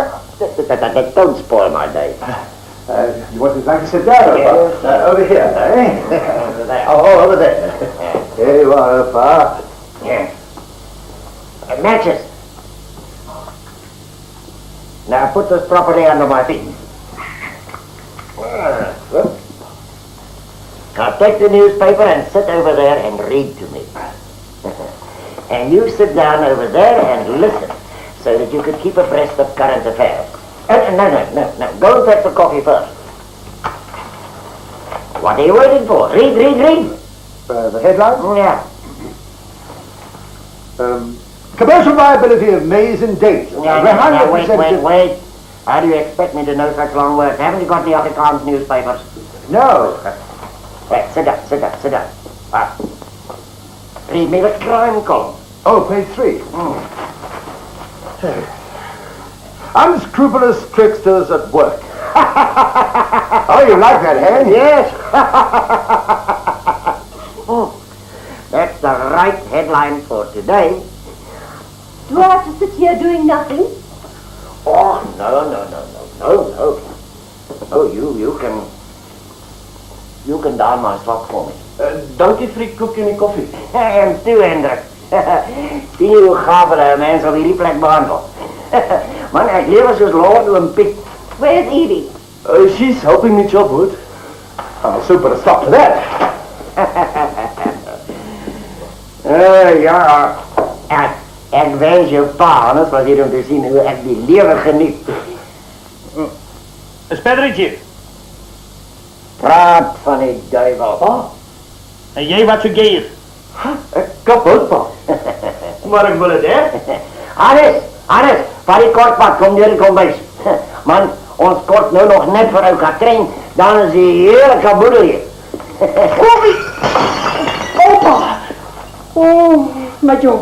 Don't spoil my day. You want to like to sit down? Yes. Over here, eh? Over there. Oh, over there. Here you are, Oupa. Yeah. Matches. Now put this properly under my feet. Now take the newspaper and sit over there and read to me. And you sit down over there and listen, so that you can keep abreast of current affairs. No. Go and fetch the coffee first. What are you waiting for? Read. The headline? Yeah. Commercial viability of maize and dates. Now, wait. How do you expect me to know such long words? Haven't you got the Afrikaans newspapers? No. Right, sit down. Read me the crime column. Oh, page 3. Unscrupulous tricksters at work. Oh, you like that, eh? Yes. That's the right headline for today. Do I have to sit here doing nothing? Oh, no. Oh, you can darn my sock for me. Dankie vir die koek en die koffie. En toe, Hendrik. Sien jy hoe gaaf hulle 'n mens op hierdie plek behandel? Man, ek lewe soos Lord Oom Piet. Where's Evie? She's helping me chop wood. I'll soon put a stop to that. Ja. Ek wens jou pa, anders was hier om te sien hoe ek die lewe geniet. Is Patrick hier? Praat van die duivel. En jy wat so gay is? Ek kap hout, pa. Maar ek wil het, hè? Hannes, vat die kortpad, kom deur die kombuis. Man, ons kort nou nog net vir ou Katrijn, dan is die hele kaboedel hier. Oupa! Oh, my job.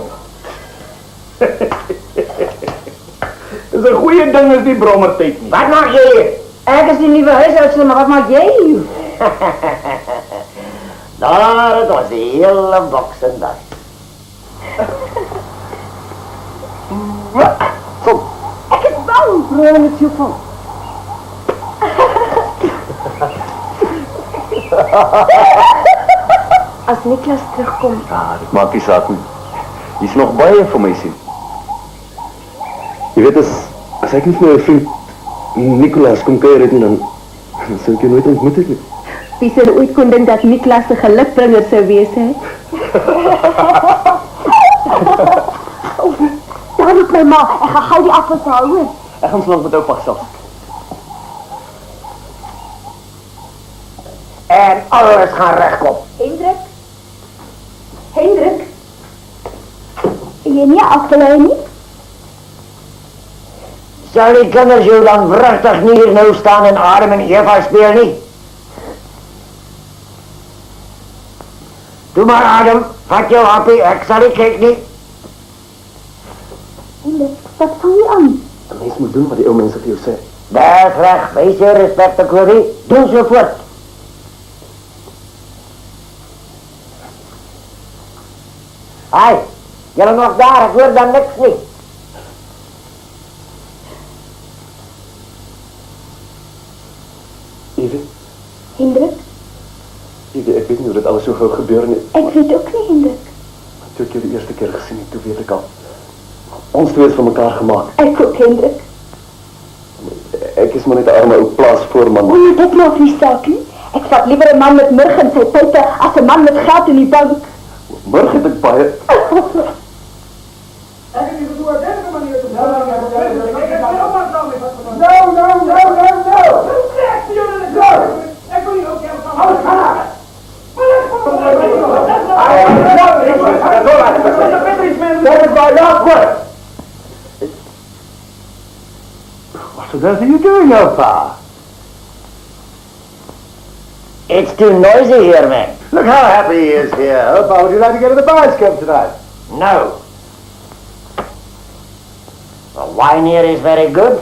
Dis 'n goeie ding is die brommertyd nie. Wat maak jy hier? Ek is die nuwe huishoudster, maar wat maak jy hier? Daar het ons die hele boks en das. Kom. Ek is bang. Bro, met jou van. As Niklas terugkom. Ja, dit maak nie saak nie. Hier's nog baie vir my sien. Jy weet as ek nie vir my vriend Nicolas kom kuier het nie, dan sou ek jou nooit ontmoet het nie. Wie sou ooit kon dink dat Niklas 'n gelukbringer sou wees, hè? Daar is my ma. Ek gaan gou die appels haal, hoor. Ek gaan slaaps met oupa self. En alles gaan regkom. Hendrik? Jy nie afgelei nie? Sal die kinders jou dan wrachtig nie hier nou staan en Adam en Eva speel nie? Doe maar Adam, vat jou happie, ek sal nie kyk nie. Hendrik, wat vang jy aan? 'n Mens moet doen wat die ou mense vir jou sê. Dis reg, wees jou respect te Corrie, doen so voort. Hai, julle nog daar, ek hoor dan niks nie. Hendrik? Ek weet nie hoe dit alles so gou gebeur nie. Ek weet ook nie, Hendrik. Toe ek jou die eerste keer gesien het, toe weet ek al. Ons twee is van mekaar gemaak. Ek ook, Hendrik. Ek is maar net 'n arme ou plaasvoorman. O, dit maak nie saak nie. Ek vat liewer 'n man met murg in sy pype as 'n man met geld in die bank. Môre het ek baie. That is my last word. What on earth are you doing, Oupa? It's too noisy here, man. Look how happy he is here. Opa, would you like to go to the bioscope tonight? No. The wine here is very good.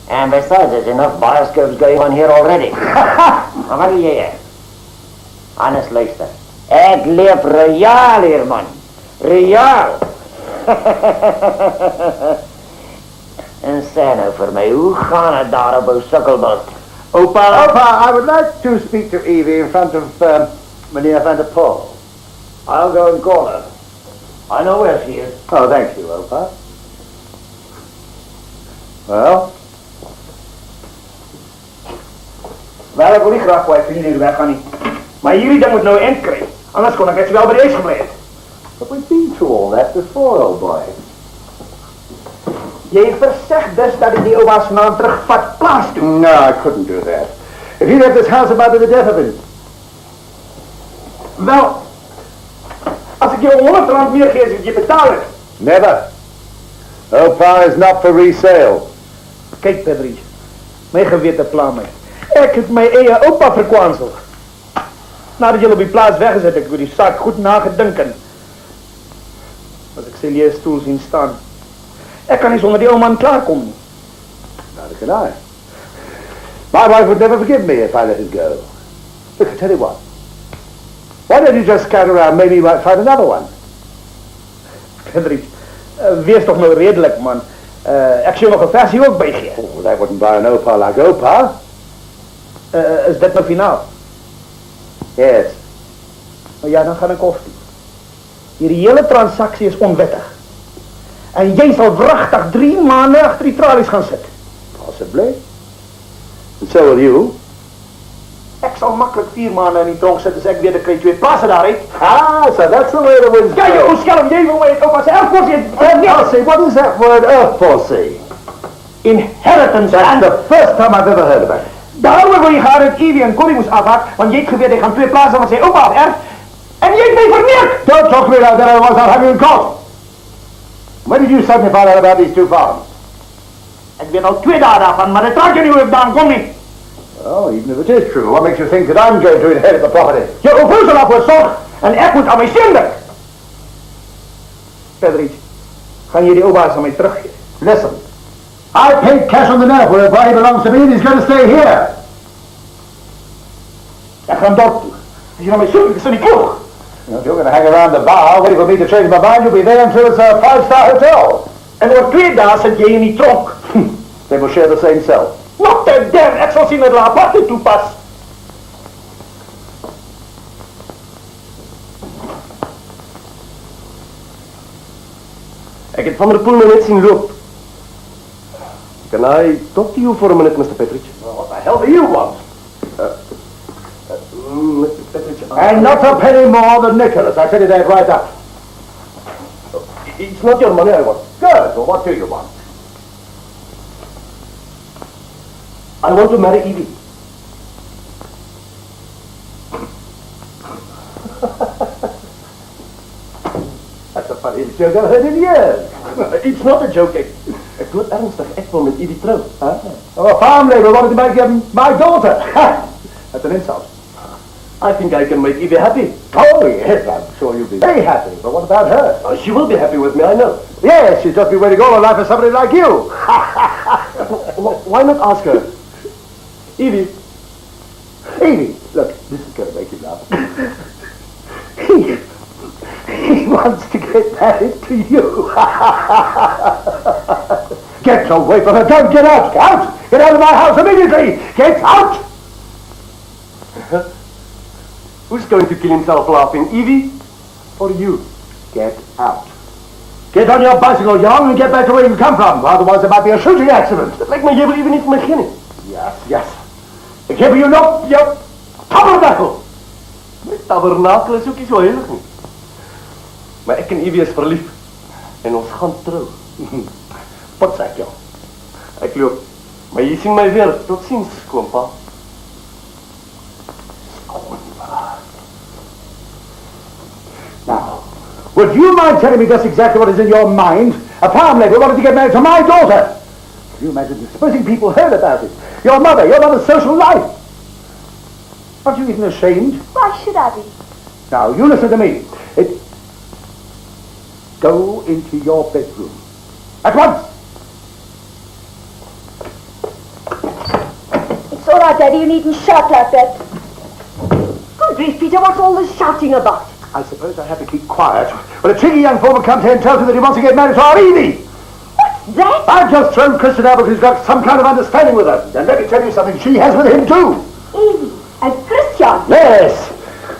And besides, there's enough bioscopes going on here already. Maar wat doe jij? Hannes, luister. Ik leef royaal hier, man. Royaal. En sê nou vir my, hoe gaan het daar op ou sukkelbult? Opa, I would like to speak to Evie in front of Meneer van der Paul. I'll go and call her. I know where she is. Oh, thank you, Opa. Well? Wel, ik wil niet graag kwijt van jullie weggaan niet. Maar jullie dat moet nou eind krijgen. Anders kon ik het wel bij de huis gebleven. But we've been through all that before, old boy. Jij verzegt dus dat ik die oba's naam terugvat plaats toe. No, I couldn't do that. If he left this house, it might be the death of him. Wel, als ik jou 100 rand meer geef, moet je betalen. Never. Opa is not for resale. Kijk, Pedrietje, mijn geweten plan mij. Ik heb mijn eigen opa verkwanseld. Nadat jullie op die plaats weggezet, heb ik die zaak goed nagedenken. Als ik Celia's stoel zien staan. Ik kan niet zonder die oude man klaarkomen. Neither can I. My wife would never forgive me if I let him go. Look, I tell you what. Why don't you just scout around, maybe you might find another one. Pedrietje, wees toch nou redelijk, man. Ik zou nog een versie ook bijgeven. Oh, well, that wouldn't buy an opa like Opa. Is dit mijn finaal? Yes. Nou ja, dan ga ik koffie. Hierdie hele transactie is onwettig. En jij zal wrachtig 3 maanden achter die tralies gaan zitten. Possibly. And so will you. Ik zal makkelijk 4 maanden in die tronk zitten, dus ik weer de kreeg 2 plaatsen daaruit. Ah, so that's the way the wind's Kijk, blowing. hoe schelm jij wil mij op als erfgoed zit. Elsie, what is that word earth foresee? Inheritance. That's the first time I've ever heard about it. Daarover wil je gaan uit Evie en Corrie moest afhaken, want jij geweer die gaan 2 plaatsen van zijn opa af erf. En jij bent vermeerd. Don't talk to me like that, otherwise I'll have you in court. When did you suddenly find out about these 2 farms? Ik weet al 2 dagen daarvan, maar dat raak je niet hoe ik dan kom niet. Oh, even if it is true, what makes you think that I'm going to inherit the property? Je opvoedsel af wordt zorg en ik moet aan mij zenden. Pedrietje, gaan jullie opa's aan mij teruggeven? Listen, I paid cash on the nail for it, why he belongs to me and he's going to stay here. Ik ga hem dorp toe. Als je naar mij zoekt, is dat niet kloog. You know, if you're going to hang around the bar waiting for me to change my mind, you'll be there until it's a 5-star hotel. En over 2 dagen zit jij in die tronk. They will share the same cell. Wat de der, ik zal zien dat de aparte toepas. Ik heb Van der Poel nog net zien loop. Can I talk to you for a minute, Mr. Petrich? What the hell do you want? Mr. Petrich, And not a penny more than Nicholas, I tell you that right up. it's not your money I want. Good, well what do you want? I want to marry Evie. That's the funniest joke I've heard in years. It's not a joke. Ik doe het ernstig. Ik wil met Evie trouwen. Huh? Oh, a farm labourer wanted to make him my daughter. That's an insult. I think I can make Evie happy. Oh yes, I'm sure you'll be very happy, but what about her? Oh, she will be happy with me, I know. Yes, she's just been waiting all her life for somebody like you. Why not ask her? Evie, Evie, look, this is going to make you laugh. He wants to get married to you. Get away from her, don't get out, out! Get out of my house immediately! Get out! who's going to kill himself laughing, Evie or you? Get out. Get on your bicycle, Johan, and get back to where you come from. Otherwise there might be a shooting accident. Het lijkt me, jij wil even niet beginnen. Yes, yes. Ik heb je nog, je tabernakel. Met tabernakel is ook iets zo heel erg niet. Maar ik en Evie is verliefd. En ons gaan trouwen. Potzak, joh. Ik loop. Maar je ziet mij weer. Tot ziens, schoonpa. Now, would you mind telling me just exactly what is in your mind? A farm labourer wanted to get married to my daughter. Can you imagine this? Supposing people heard about it? Your mother's social life. Aren't you even ashamed? Why should I be? Now, you listen to me. Go into your bedroom. At once! It's all right, Daddy. You needn't shout like that. Good grief, Peter. What's all this shouting about? I suppose I have to keep quiet. When a cheeky young foreman comes here and tells me that he wants to get married to our Evie. What's that? I've just thrown Christian out because he's got some kind of understanding with her. And let me tell you something, she has with him too. Evie and Christian. Yes.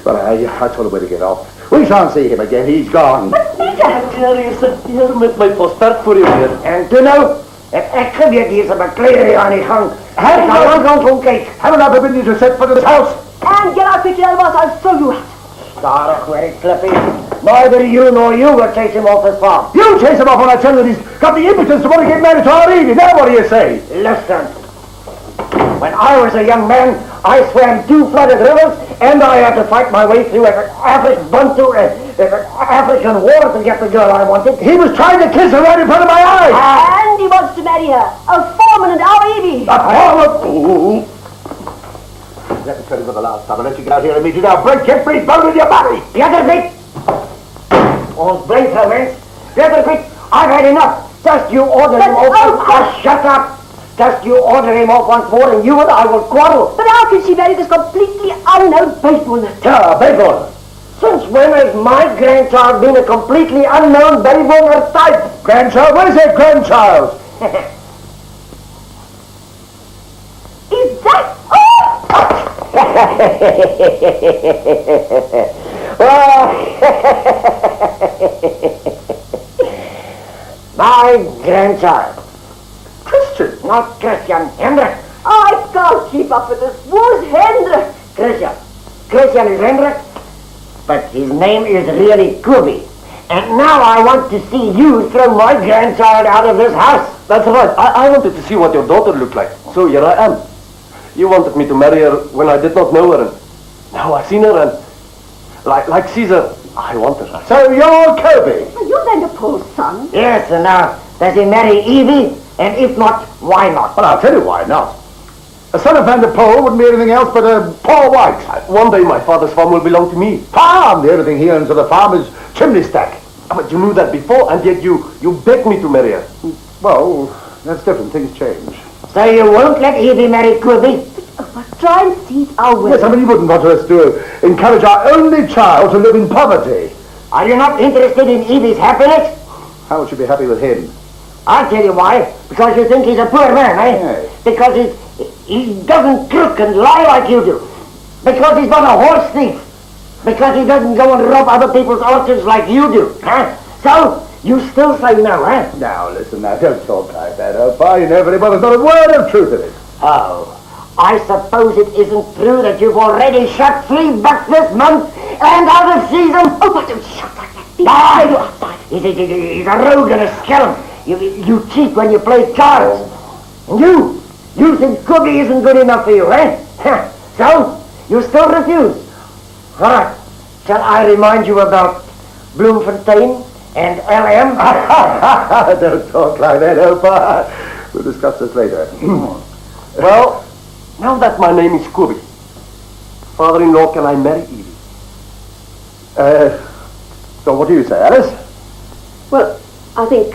But I told him where to get off. We shan't see him again. He's gone. But Peter. Hier is het hier met my postert voor jou weer. En toen nou, heb ek geweet hier is 'n bekleider aan die gang. Ek gaan lang gaan kom kyk. Haven't I forbidden you to set foot in this house? And get out, Peter. Otherwise I'll throw you out. Starig where it Cliffy. Neither you nor you will chase him off his farm. You chase him off when I tell you that he's got the impotence to want to get married to our Evie. Now what do you say? Listen. When I was a young man, I swam 2 flooded rivers, and I had to fight my way through an African war to get the girl I wanted. He was trying to kiss her right in front of my eyes. And he wants to marry her. A foreman and our Evie. A fool! Let me tell you for the last time, unless you get out here and meet you now, break every bone in your body! The other bit. Ons bly vrou mens. The other bit. I've had enough. Just you order him off. Just shut up. Just you order him off once more and you and I will quarrel. But how can she marry this completely unknown Batewoman? Yeah, Batewoman. Since when has my grandchild been a completely unknown Batewoman type? Grandchild? What is that grandchild? Is that... My grandchild. Christian. Not Christian. Hendrik. I can't keep up with this. Who's Hendrik? Christian. Christian is Hendrik, but his name is really Kobe. And now I want to see you throw my grandchild out of this house. That's right. I wanted to see what your daughter looked like. So here I am. You wanted me to marry her when I did not know her, and now I've seen her, and like Caesar, I want her. So you're Kobe? Are you then the Paul's son? Yes, and now does he marry Evie? And if not, why not? Well, I'll tell you why not. A son of Van der Pol wouldn't be anything else but a poor white. One day my father's farm will belong to me. Farm! The only thing he owns of the farm is chimney stack. But you knew that before, and yet you begged me to marry her. Well, that's different. Things change. So you won't let Evie marry Kobe? But try and see it our way. Yes, I mean, you wouldn't want us to encourage our only child to live in poverty. Are you not interested in Evie's happiness? How would you be happy with him? I'll tell you why. Because you think he's a poor man, eh? Yes. Because he doesn't crook and lie like you do. Because he's not a horse thief. Because he doesn't go and rob other people's orchards like you do, huh? So, you still say no, huh? Now, listen now, don't talk like that, Opa. You know very well there's not a word of truth in it. Oh, I suppose it isn't true that you've already shot 3 bucks this month and out of season? Oh, but don't shout like that. Be outside. He's a rogue and a scallop. You cheat when you play cards. And you think Cookie isn't good enough for you, eh? So, you still refuse. All right. Shall I remind you about Bloemfontein and LM? Don't talk like that, Opa. We'll discuss this later. Well, now that my name is Kobe, father-in-law, can I marry Evie? So what do you say, Alice? Well, I think,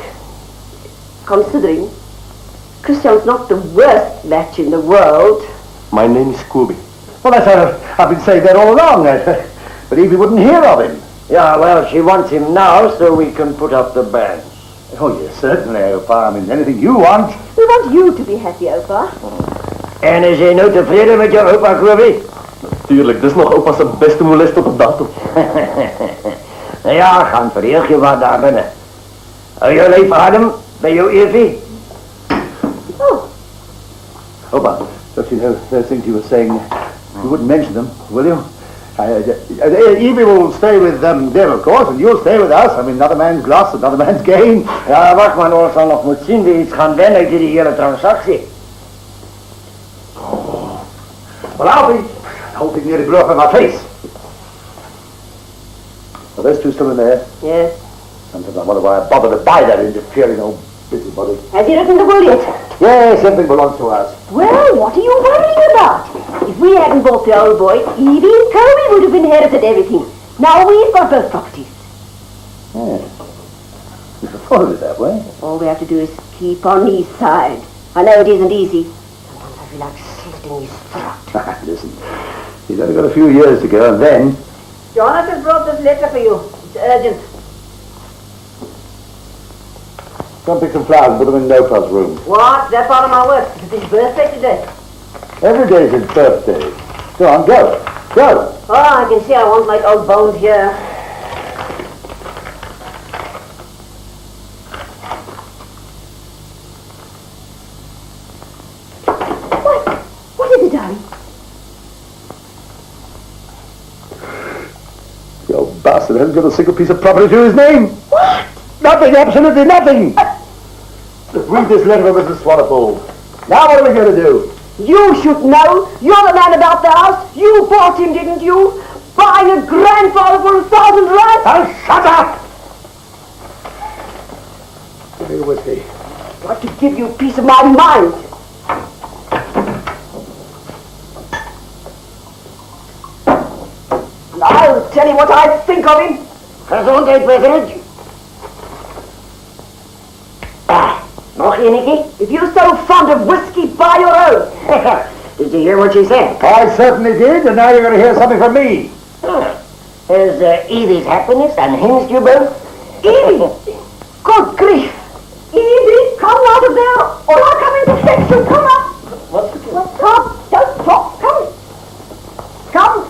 considering, Christian's not the worst match in the world. My name is Kobe. Well, that's how I've been saying that all along. But Evie wouldn't hear of him. Yeah, well, she wants him now so we can put up the banns. Oh, yes, certainly, Opa. I mean, anything you want. We want you to be happy, Opa. En is jy nou tevreden met jou opa, Kobe? Tuurlijk, dit is nog opa's beste molest op de datum. Ja, gaan verheug je wat daar binnen. Hou jou lijf adem bij jou Evie. Oh, Opa, don't you know those things you were saying? You wouldn't mention them, will you? Evie will stay with them, of course, and you'll stay with us. I mean, another man's loss, another man's gain. Ja, wacht maar, ons zal nog moeten zien wie iets gaan winnen uit die hele transactie. Well, I'll be... The whole thing nearly blew up in my face. Are those two still in there? yes. Sometimes I wonder why I bother to buy that interfering old busybody. Has he written the will yet? Yes, everything belongs to us. Well, what are you worrying about? If we hadn't bought the old boy, Evie and Kobe would have inherited everything. Now we've got both properties. Yes. We've afforded it that way. All we have to do is keep on his side. I know it isn't easy. Sometimes I feel like slitting his throat. Listen, he's only got a few years to go, and then... Jonathan brought this letter for you. It's urgent. Come pick some flowers and put them in Oupa's room. What? That's part of my work. It's his birthday today. Every day's his birthday. Go on, go. Go. Oh, I can see I want my old bones here. What is it, darling? The old bastard hasn't got a single piece of property to his name. What? Nothing, absolutely nothing. Read this letter from Mrs. Swallowpool. Now what are we going to do? You should know. You're the man about the house. You bought him, didn't you? Buying a grandfather for 1,000 rands. Oh, shut up! Give me a whiskey. Got to give you peace of my mind. And I'll tell you what I think of him. Gezondheid, Beveridge. Nog enetjie? If you're so fond of whiskey, buy your own. Did you hear what she said? I certainly did, and now you're going to hear something from me. Has Evie's happiness unhinged you both? Evie! Good grief! Evie, come out of there, or I'll come in to fetch you. Come up! Come, don't talk. Come. Come.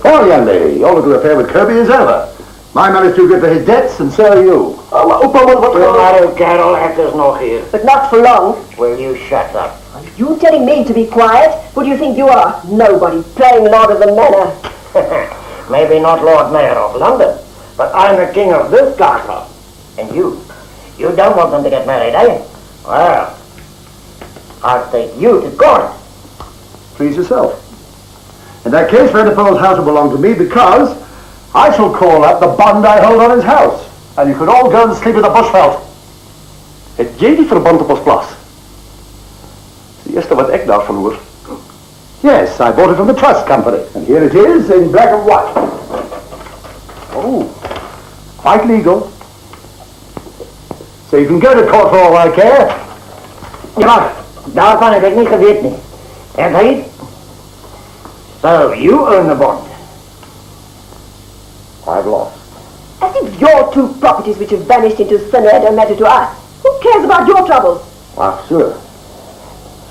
Well, young lady, your little affair with Kirby is over. My man is too good for his debts, and so are you. Tomorrow, Carol, actors nog hier. But not for long. Will you shut up? You telling me to be quiet? Who do you think you are? Nobody. Playing Lord of the Manor. Maybe not Lord Mayor of London, but I'm the king of this castle. And you don't want them to get married, eh? Well, I'll take you to court. Please yourself. In that case, Vanderpoel's house will belong to me because I shall call up the bond I hold on his house. And you could all go and sleep in the bushveld. Het jy die verband op ons plaas? Dis die eerste wat ek daarvan hoor. Yes, I bought it from the trust company. And here it is in black and white. Oh, quite legal. So you can go to court for all I care. Ja, daarvan heb ik niet geweet nie. En hij? So, you own the bond. I've lost. As if your two properties which have vanished into thin air don't matter to us. Who cares about your troubles? Ach, so.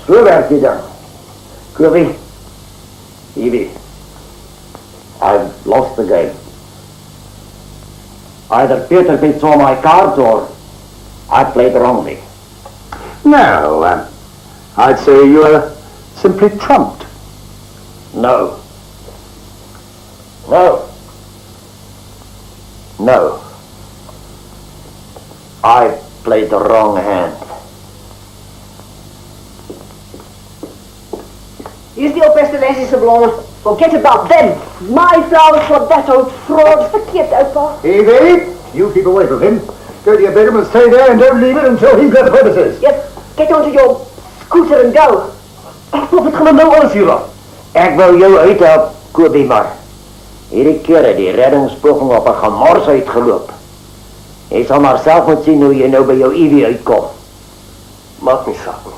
So werkt die dan. Kirby, Evie, I've lost the game. Either Peter beats all my cards or I played wrongly. No, I'd say you're simply trumped. No. No. No. I played the wrong hand. Use the pestilential bloemen. Forget about them. My flowers for that old fraud. Verkeerd, Oupa. Evie, you keep away from him. Go to your bedroom and stay there and don't leave it until he's left the premises. Yes, get onto your scooter and go. Wat gaan we nou alles hier af? Ik wil jou uithelp, Kobe maar. Hierdie keer het die reddingspoging op 'n gemors uitgeloop. Jy sal maar self moet sien hoe jy nou by jou Evie uitkom. Maak nie saak nie.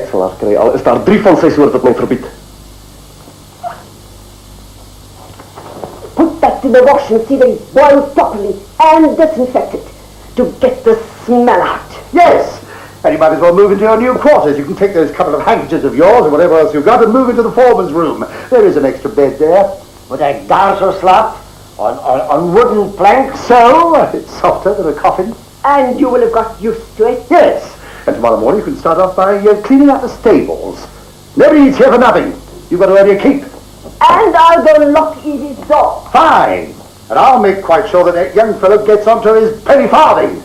Ek sal haar kry, al is daar 3 van sy soort wat my verbied. Put that in the wash and see that it's boiled properly and disinfected to get the smell out. Yes, and you might as well move into your new quarters. You can take those couple of handkerchiefs of yours or whatever else you've got and move into the foreman's room. There is an extra bed there. Moet ek daar so slaap? On wooden planks? So, it's softer than a coffin. And you will have got used to it. Yes, and tomorrow morning you can start off by cleaning out the stables. Nobody eats here for nothing. You've got to earn your keep. And I'll go lock Evie's door. Fine. And I'll make quite sure that young fellow gets onto his penny farthing.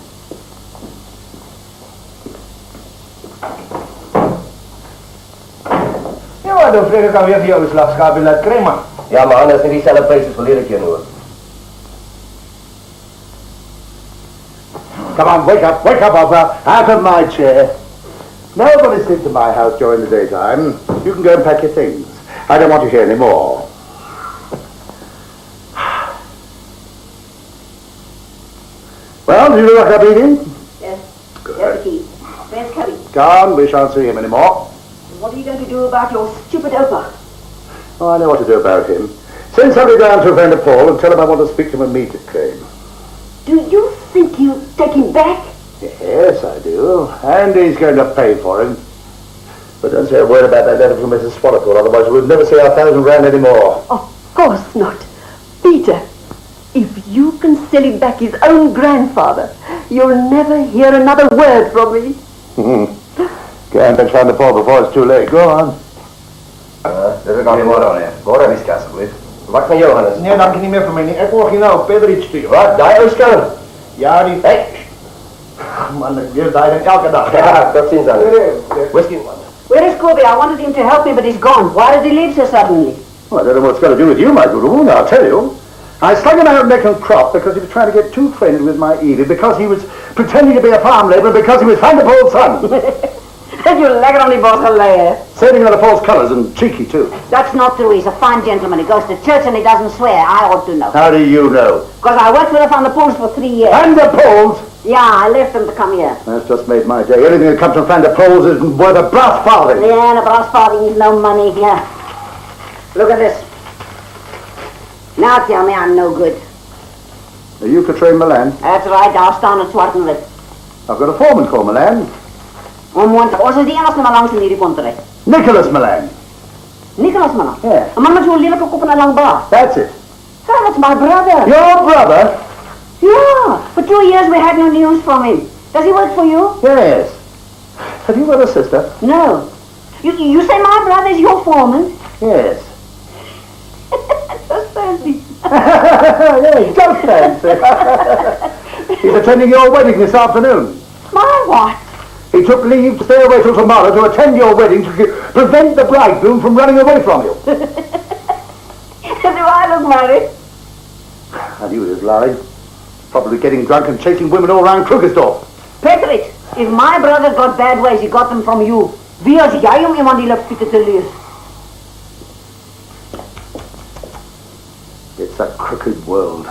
Ja, maar dan vreeg ik aan weer voor jou slagschap in dat crema. Ja, maar anders nie dieselfde pryse as verlede keer hoor. Come on, wake up, Oupa. Out of my chair. Nobody sleeps in my house during the daytime. You can go and pack your things. I don't want to hear any more. Well, do you look up eating? Yes. Good. There's the key. Where's Cubby? Gone. We shan't see him anymore. What are you going to do about your stupid Oupa? Oh, I know what to do about him. Send somebody down to Vander Paul and tell him I want to speak to him immediately. Do you think you take him back? Yes, I do. And he's going to pay for him. But don't say a word about that letter from Mrs. Swallow, otherwise we'll never see our £1,000 anymore. Of course not. Peter, if you can sell him back his own grandfather, you'll never hear another word from me. Go and fetch Vander Paul before it's too late. Go on. Dus ik kan niet meer aan, hè. Hoor hem eens, alsjeblieft. Wacht van Johannes. Nee, dank je niet meer van mij. Ik hoor je nou verder iets sturen. Wat? Daar is kan. Ja, die... Hey. Man, dat weer daar dan elke dag. Ja, tot ziens dan. Whisky, man. Where is Kobe? I wanted him to help me, but he's gone. Why did he leave so suddenly? Well, I don't know what it's got to do with you, my good woman, I'll tell you. I slung him out neck and crop because he was trying to get too friendly with my Edie, because he was pretending to be a farm labourer, because he was Vander Paul's son. You lekker on die bos geleden. Saving under false colours and cheeky too. That's not true. He's a fine gentleman. He goes to church and he doesn't swear. I ought to know. How do you know? Because I worked with him on the pools for 3 years. Vander Paul's? Yeah, I left him to come here. That's just made my day. Anything that comes from Vander Paul's isn't worth a brass farthing. Yeah, the brass farthing is no money here. Look at this. Now tell me I'm no good. Are you Katrine Milan? That's right. I'll stand at Zwartenwit. I've got a foreman called Milan. Onmondelijk. Of is die enigste maar langs in hierdie komt terecht? Nicholas Milan. Nicholas Mann. Yeah. Een man met zo'n lelijke kop en een lang baard. That's it. Oh, that's my brother. Your brother? Yeah. For 2 years we had no news from him. Does he work for you? Yes. Have you got a sister? No. You say my brother is your foreman? Yes. So fancy. Yeah, just fancy. He's attending your wedding this afternoon. My what? He took leave to stay away till tomorrow to attend your wedding to prevent the bridegroom from running away from you. Do I look married? I knew he was lying. Probably getting drunk and chasing women all around Krugersdorp. Patrick, if my brother got bad ways, he got them from you. Wie als jij om iemand die lipstick te lezen? It's a crooked world.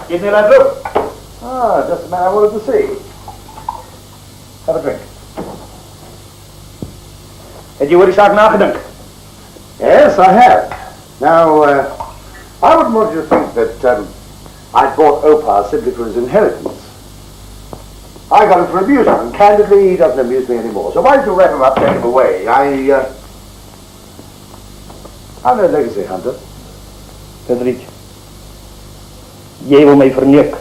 Give me that look. Ah, just the man I wanted to see. Have a drink. Heb je over die zaak nagedacht? Yes, I have. Now, I wouldn't want you to think that I bought Oupa simply for his inheritance. I got him for amusement, and candidly, he doesn't amuse me anymore. So why don't you wrap him up, take him away? I'm no legacy hunter. Patrick. Jij wil mij vernieuwen.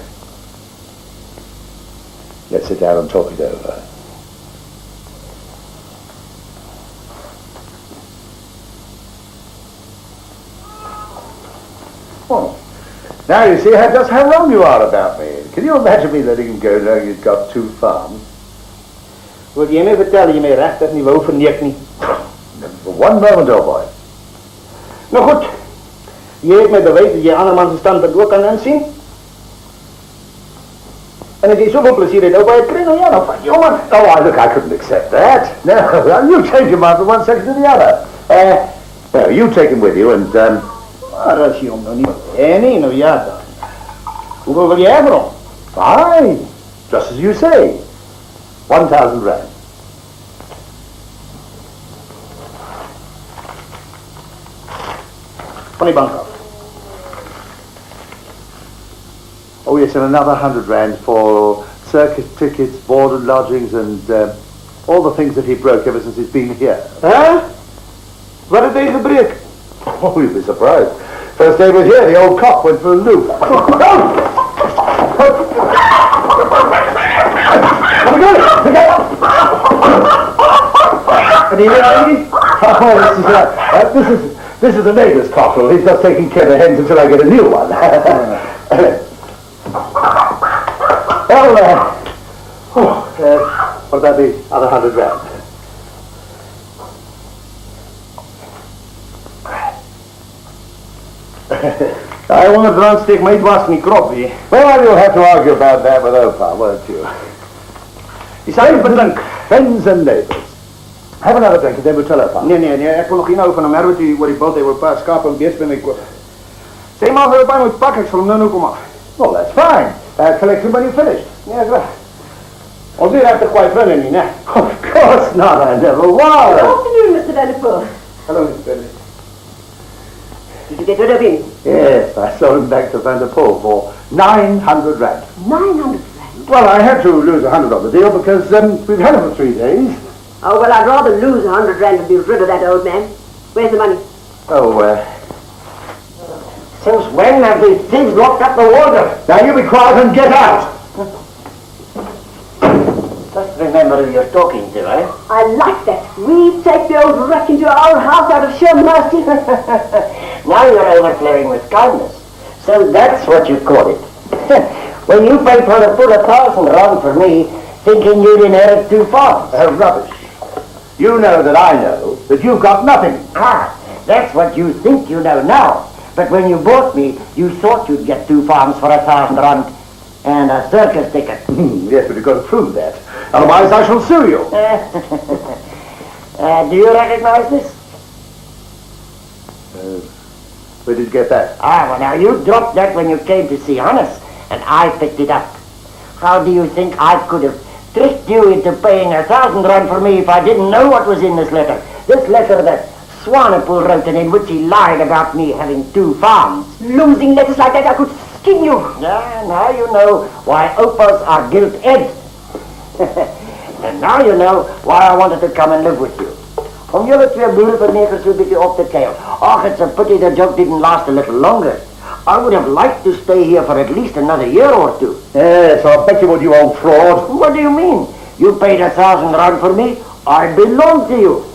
Let's sit down and talk it over. Oh, now you see just how wrong you are about me. Can you imagine me letting him go knowing he's got 2 farms? Wil jij mij vertellen je mij rechtig niet wou vernieuwen niet? Never for one moment, old boy. Nou goed. Je hebt mij bewezen dat je andermans standpunt ook kan aanzien. En als je zoveel plezier hebt, ook bij het kringen, ja, dan van jongen. Oh, look, I couldn't accept that. No, you change your mind from one second to the other. No, you take him with you and, Maar als je hem nog niet... Nee, nou ja dan. Hoeveel wil jij voor hem? fine. Just as you say. 1,000 rand. Van die bank af. Oh, yes, and another 100 rand for circus tickets, board and lodgings, and all the things that he broke ever since he's been here. Huh? Wat heb je gebreekt? Oh, you'd be surprised. First day he was here, the old cock went for a loop. And you lady? Oh, this is the neighbour's cockerel. He's just taking care of the hens until I get a new one. Well, what about the other 100 rand? R100 steek my dwars in die krop, hè. Well, you'll have to argue about that with Oupa, won't you? Die sal nie bedrink. Friends and neighbours. Have another drink and then we'll tell Oupa. Nee, ek wil nog nie nou van hom herwe toe oor die bult, hy wil 'n paar skape en beeste by my koop. Sê maar vir my moet pak, ek sal hom nou kom af. Well, that's fine. Collect him when you're finished. Ja, klaar. Ons nie regtig kwai vriende nie, né? Of course not, I never Good was. afternoon, Mr. Vanderpool. Hallo, Mr. Bentley. Did you get rid of him? Yes, I sold him back to Vanderpool for 900 rand. 900 rand. Well, I had to lose 100 on the deal because we've had him for 3 days. Oh, well, I'd rather lose 100 rand than be rid of that old man. Where's the money? Oh, Since when have these thieves locked up the water? now you be quiet and get out. Just remember who you're talking to, eh? I like that. We take the old wreck into our house out of sheer mercy. Now you're overflowing with kindness. So that's what you call it. When you paid for the full 1,000 rand for me, thinking you'd inherit 2 farms. Rubbish. You know that I know that you've got nothing. Ah, that's what you think you know now. But when you bought me, you thought you'd get 2 farms for 1,000 rand and a circus ticket. Yes, but you've got to prove that. Otherwise I shall sue you. Do you recognize this? Where did you get that? Ah, well now you dropped that when you came to see Hannes, and I picked it up. How do you think I could have tricked you into paying 1,000 rand for me if I didn't know what was in this letter? This letter that Swanepoel wrote and in which he lied about me having 2 farms. Losing letters like that, I could skin you. Yeah, now you know why Oupas are gilt-edged. And now you know why I wanted to come and live with you. Om jullie 2 boerenvernekers so bietjie op te tel. Ach, it's a pity the job didn't last a little longer. I would have liked to stay here for at least another year or 2. Yes, I'll bet you would, you old fraud. What do you mean? You paid 1,000 rand for me. I belong to you.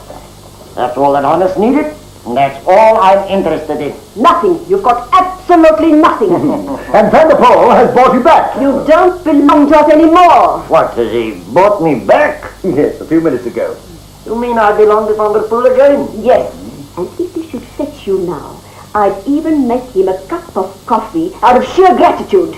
That's all that Hannes needed, and that's all I'm interested in. Nothing. You've got absolutely nothing. And Vanderpool has bought you back. You don't belong to us anymore. What, has he bought me back? Yes, a few minutes ago. You mean I belong to Vanderpool again? Yes. And if he should fetch you now, I'd even make him a cup of coffee out of sheer gratitude.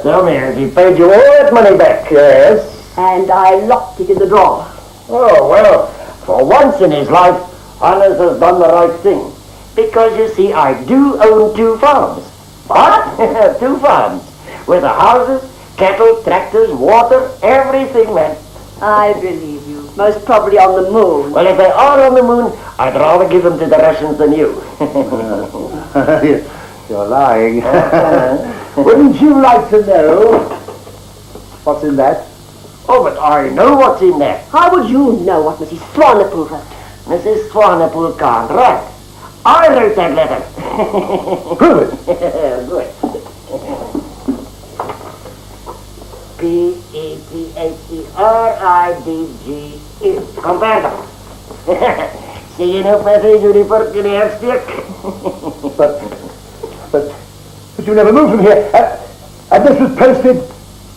Tell me, has he paid you all that money back? Yes. And I locked it in the drawer. Oh, well, for once in his life, Hannes has done the right thing. Because, you see, I do own 2 farms. What? 2 farms. With the houses, cattle, tractors, water, everything, man. I believe you. Most probably on the moon. Well, if they are on the moon, I'd rather give them to the Russians than you. You're lying. Wouldn't you like to know what's in that? Oh, but I know what's in there. How would you know what Mrs. Swanepoel wrote? Mrs. Swanepoel can't write. I wrote that letter. Prove it. Good. P-E-T-H-E-R-I-D-G-E. Compare them. Zie je nog met deze die vork in de herstek? But you never moved from here. And this was posted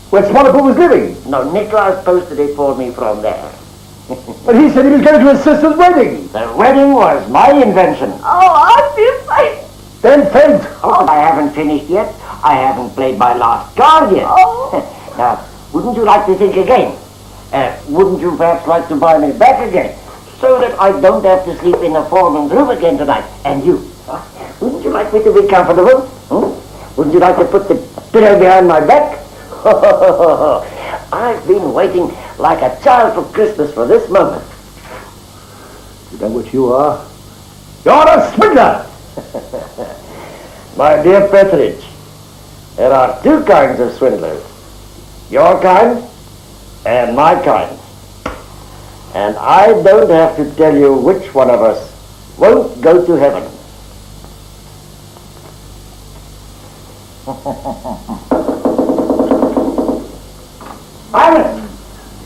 where Swanepoel was living. No, Nicholas posted it for me from there. But he said he was going to his sister's wedding. The wedding was my invention. Oh, I feel fine. Then faint. Oh, but I haven't finished yet. I haven't played my last card yet. Oh. Now, wouldn't you like to think again? Wouldn't you perhaps like to buy me back again? So that I don't have to sleep in the foreman's room again tonight. And you? Huh? Wouldn't you like me to be comfortable? Wouldn't you like to put the pillow behind my back? I've been waiting like a child for Christmas for this moment. You know what you are? You're a swindler! My dear Petridge, there are 2 kinds of swindlers. Your kind and my kind. And I don't have to tell you which one of us won't go to heaven. Hannes,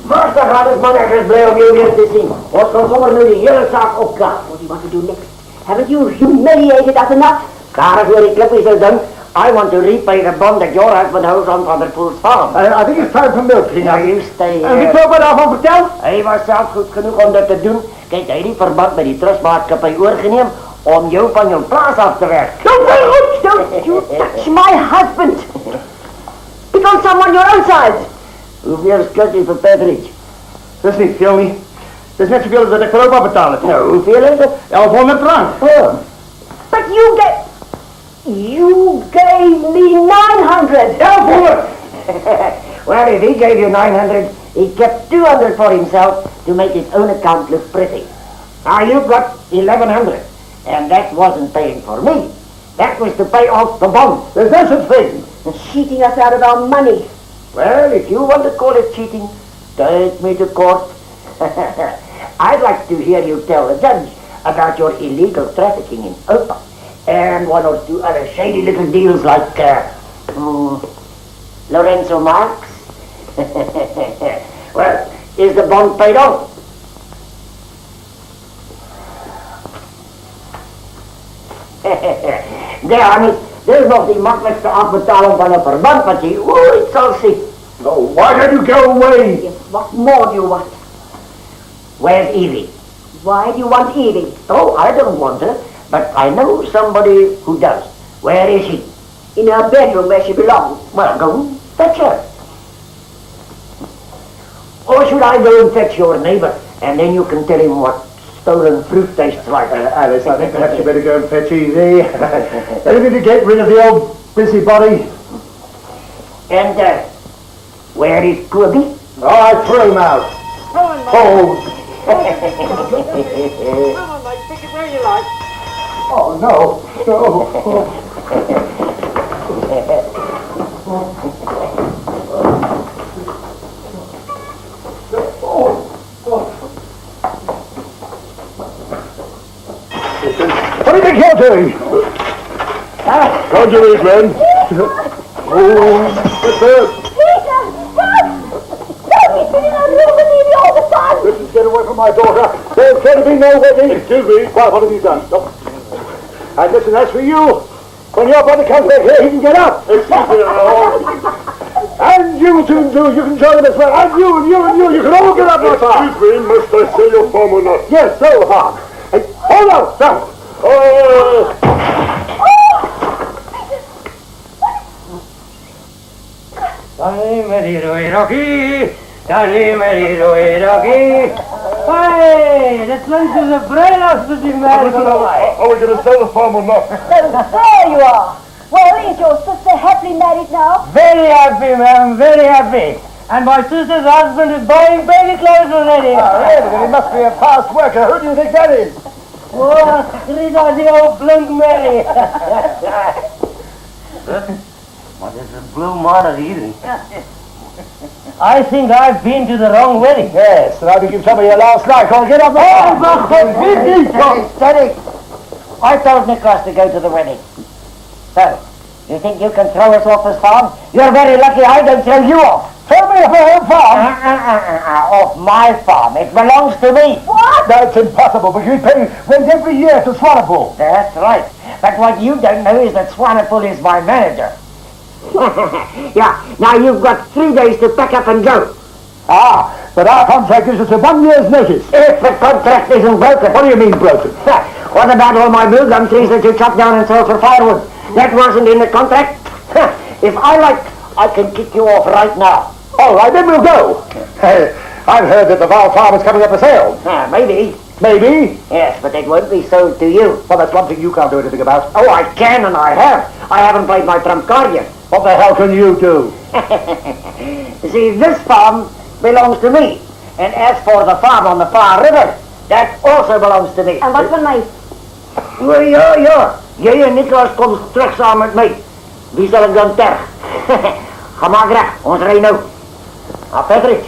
master gaat het man ergens blij om jou weer te zien. Wat kan zomaar nu die hele zaak opgaan? What do you want to do next? Haven't you humiliated us enough? Daar is weer die clippies are done. I want to repay the bond that your husband holds on Vanderpool's farm. I think it's time for milking. Now you stay Heb je here. toch wat daarvan verteld? Hij was zelf goed genoeg om dat te doen. Kijk, hij die verband met die trustmaatschappij oorgeneem om jou van jou plaats af te werken. Don't you touch my husband. Pick on someone your own size. Hoeveel skuld je voor Patrick? Dat is niet veel niet. Dat is net zoveel als dat ik voor opa betaal heb. Nou, hoeveel is het? 1100 frank. Oh. But you gave me 900. 1100! Well, if he gave you 900, he kept 200 for himself to make his own account look pretty. Now you got 1100, and that wasn't paying for me. That was to pay off the bond. There's no such thing. Cheating us out of our money. Well, if you want to call it cheating, take me to court. I'd like to hear you tell the judge about your illegal trafficking in Oupa and one or two other shady little deals like Lorenzo Marx. Well, is the bond paid off? Dit is nog die makkelijkste afbetaling van een verband, wat je ooit zal zien. No, why don't you go away? Yes, what more do you want? Where's Evie? Why do you want Evie? Oh, I don't want her, but I know somebody who does. Where is she? In her bedroom where she belongs. Well, go fetch her. Or should I go and fetch your neighbor, and then you can tell him what stolen fruit tastes like? Alice, I think perhaps you better go and fetch Evie. Anything to get rid of the old busybody. And, where is Plooy? Oh, I threw him out. Oh. Oh, no. No. What do you think you're doing? Don't you eat, man. What's that? Peter! Stop! Don't be sitting on room with Evie all the time! Listen, get away from my daughter. There's going to be no wedding. Excuse me. What have you done? No. And listen, that's for you. When your brother comes back here, he can get up. Excuse me, and you two, you can join him as well. And you, you can all get up my farm. Excuse me, must I sell your farm or not? Yes, sell the farm. Hey, hold on, stop. Oh! Hey, that lunch is a bruiloft with you, man. Are we going to sell the farm or not? There you are! Well, is your sister happily married now? Very happy, ma'am, very happy. And my sister's husband is buying baby clothes already. Oh, really? Then he must be a fast worker. Who do you think that is? Oh, Rita, the old blunk Mary. What is the blue monitor eating? I think I've been to the wrong wedding. Yes, and I think you've told me your last night. I'll get up there. Steady. I told Nicholas to go to the wedding. So, you think you can throw us off this farm? You're very lucky I don't throw you off. Throw me off my own farm? Off my farm. It belongs to me. What? That's impossible, because we pay rent every year to Swanepoel. That's right. But what you don't know is that Swanepoel is my manager. Yeah, now you've got 3 days to pack up and go. Ah, but our contract gives us a 1 year's notice. If the contract isn't broken. What do you mean broken? What about all my blue gum trees that you chopped down and sold for firewood? That wasn't in the contract. If I like, I can kick you off right now. All right, then we'll go. I've heard that the Val farm is coming up for sale. Maybe. Maybe. Yes, but it won't be sold to you. Well, that's one thing you can't do anything about. Oh, I can and I have. I haven't played my trump card yet. What the hell can you do? You see, this farm belongs to me. And as for the farm on the far river, that also belongs to me. En wat van mij? Ja. Jij en Nicholas komt terug samen met mij. Wie zal ik dan terug? Ga maar graag, ons rijden nou. Now, Patrick,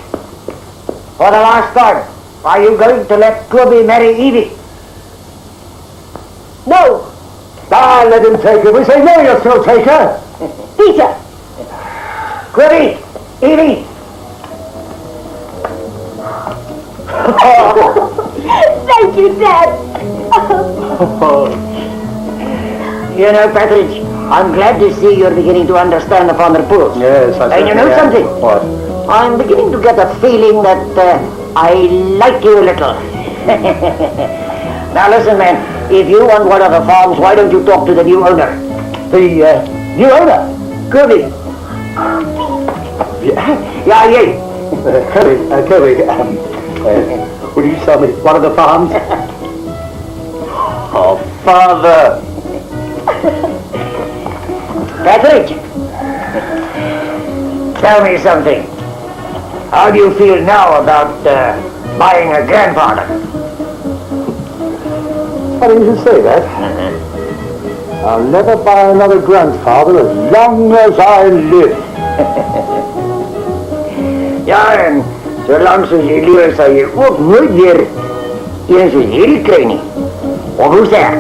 for the last time, are you going to let Plooy marry Evie? No! Ah, let him take her. We say no, you'll still take her. Peter! Plooy, Evie. Thank you, Dad! You know, Patrick, I'm glad to see you're beginning to understand the Van der Poels. Yes, I And you know something? What? I'm beginning to get a feeling that I like you a little. Now listen, man, If you want one of the farms, why don't you talk to the new owner? The new owner? Kirby. Yeah, yeah. Kirby, will you sell me one of the farms? Oh, Father. Patrick, tell me something. How do you feel now about buying a grandfather? Funny you should say that. I'll never buy another grandfather as long as I live. Ja, en zolang soos jy lewe sal jy ook nooit weer een soos hierdie kry nie. Of hoe sê ek?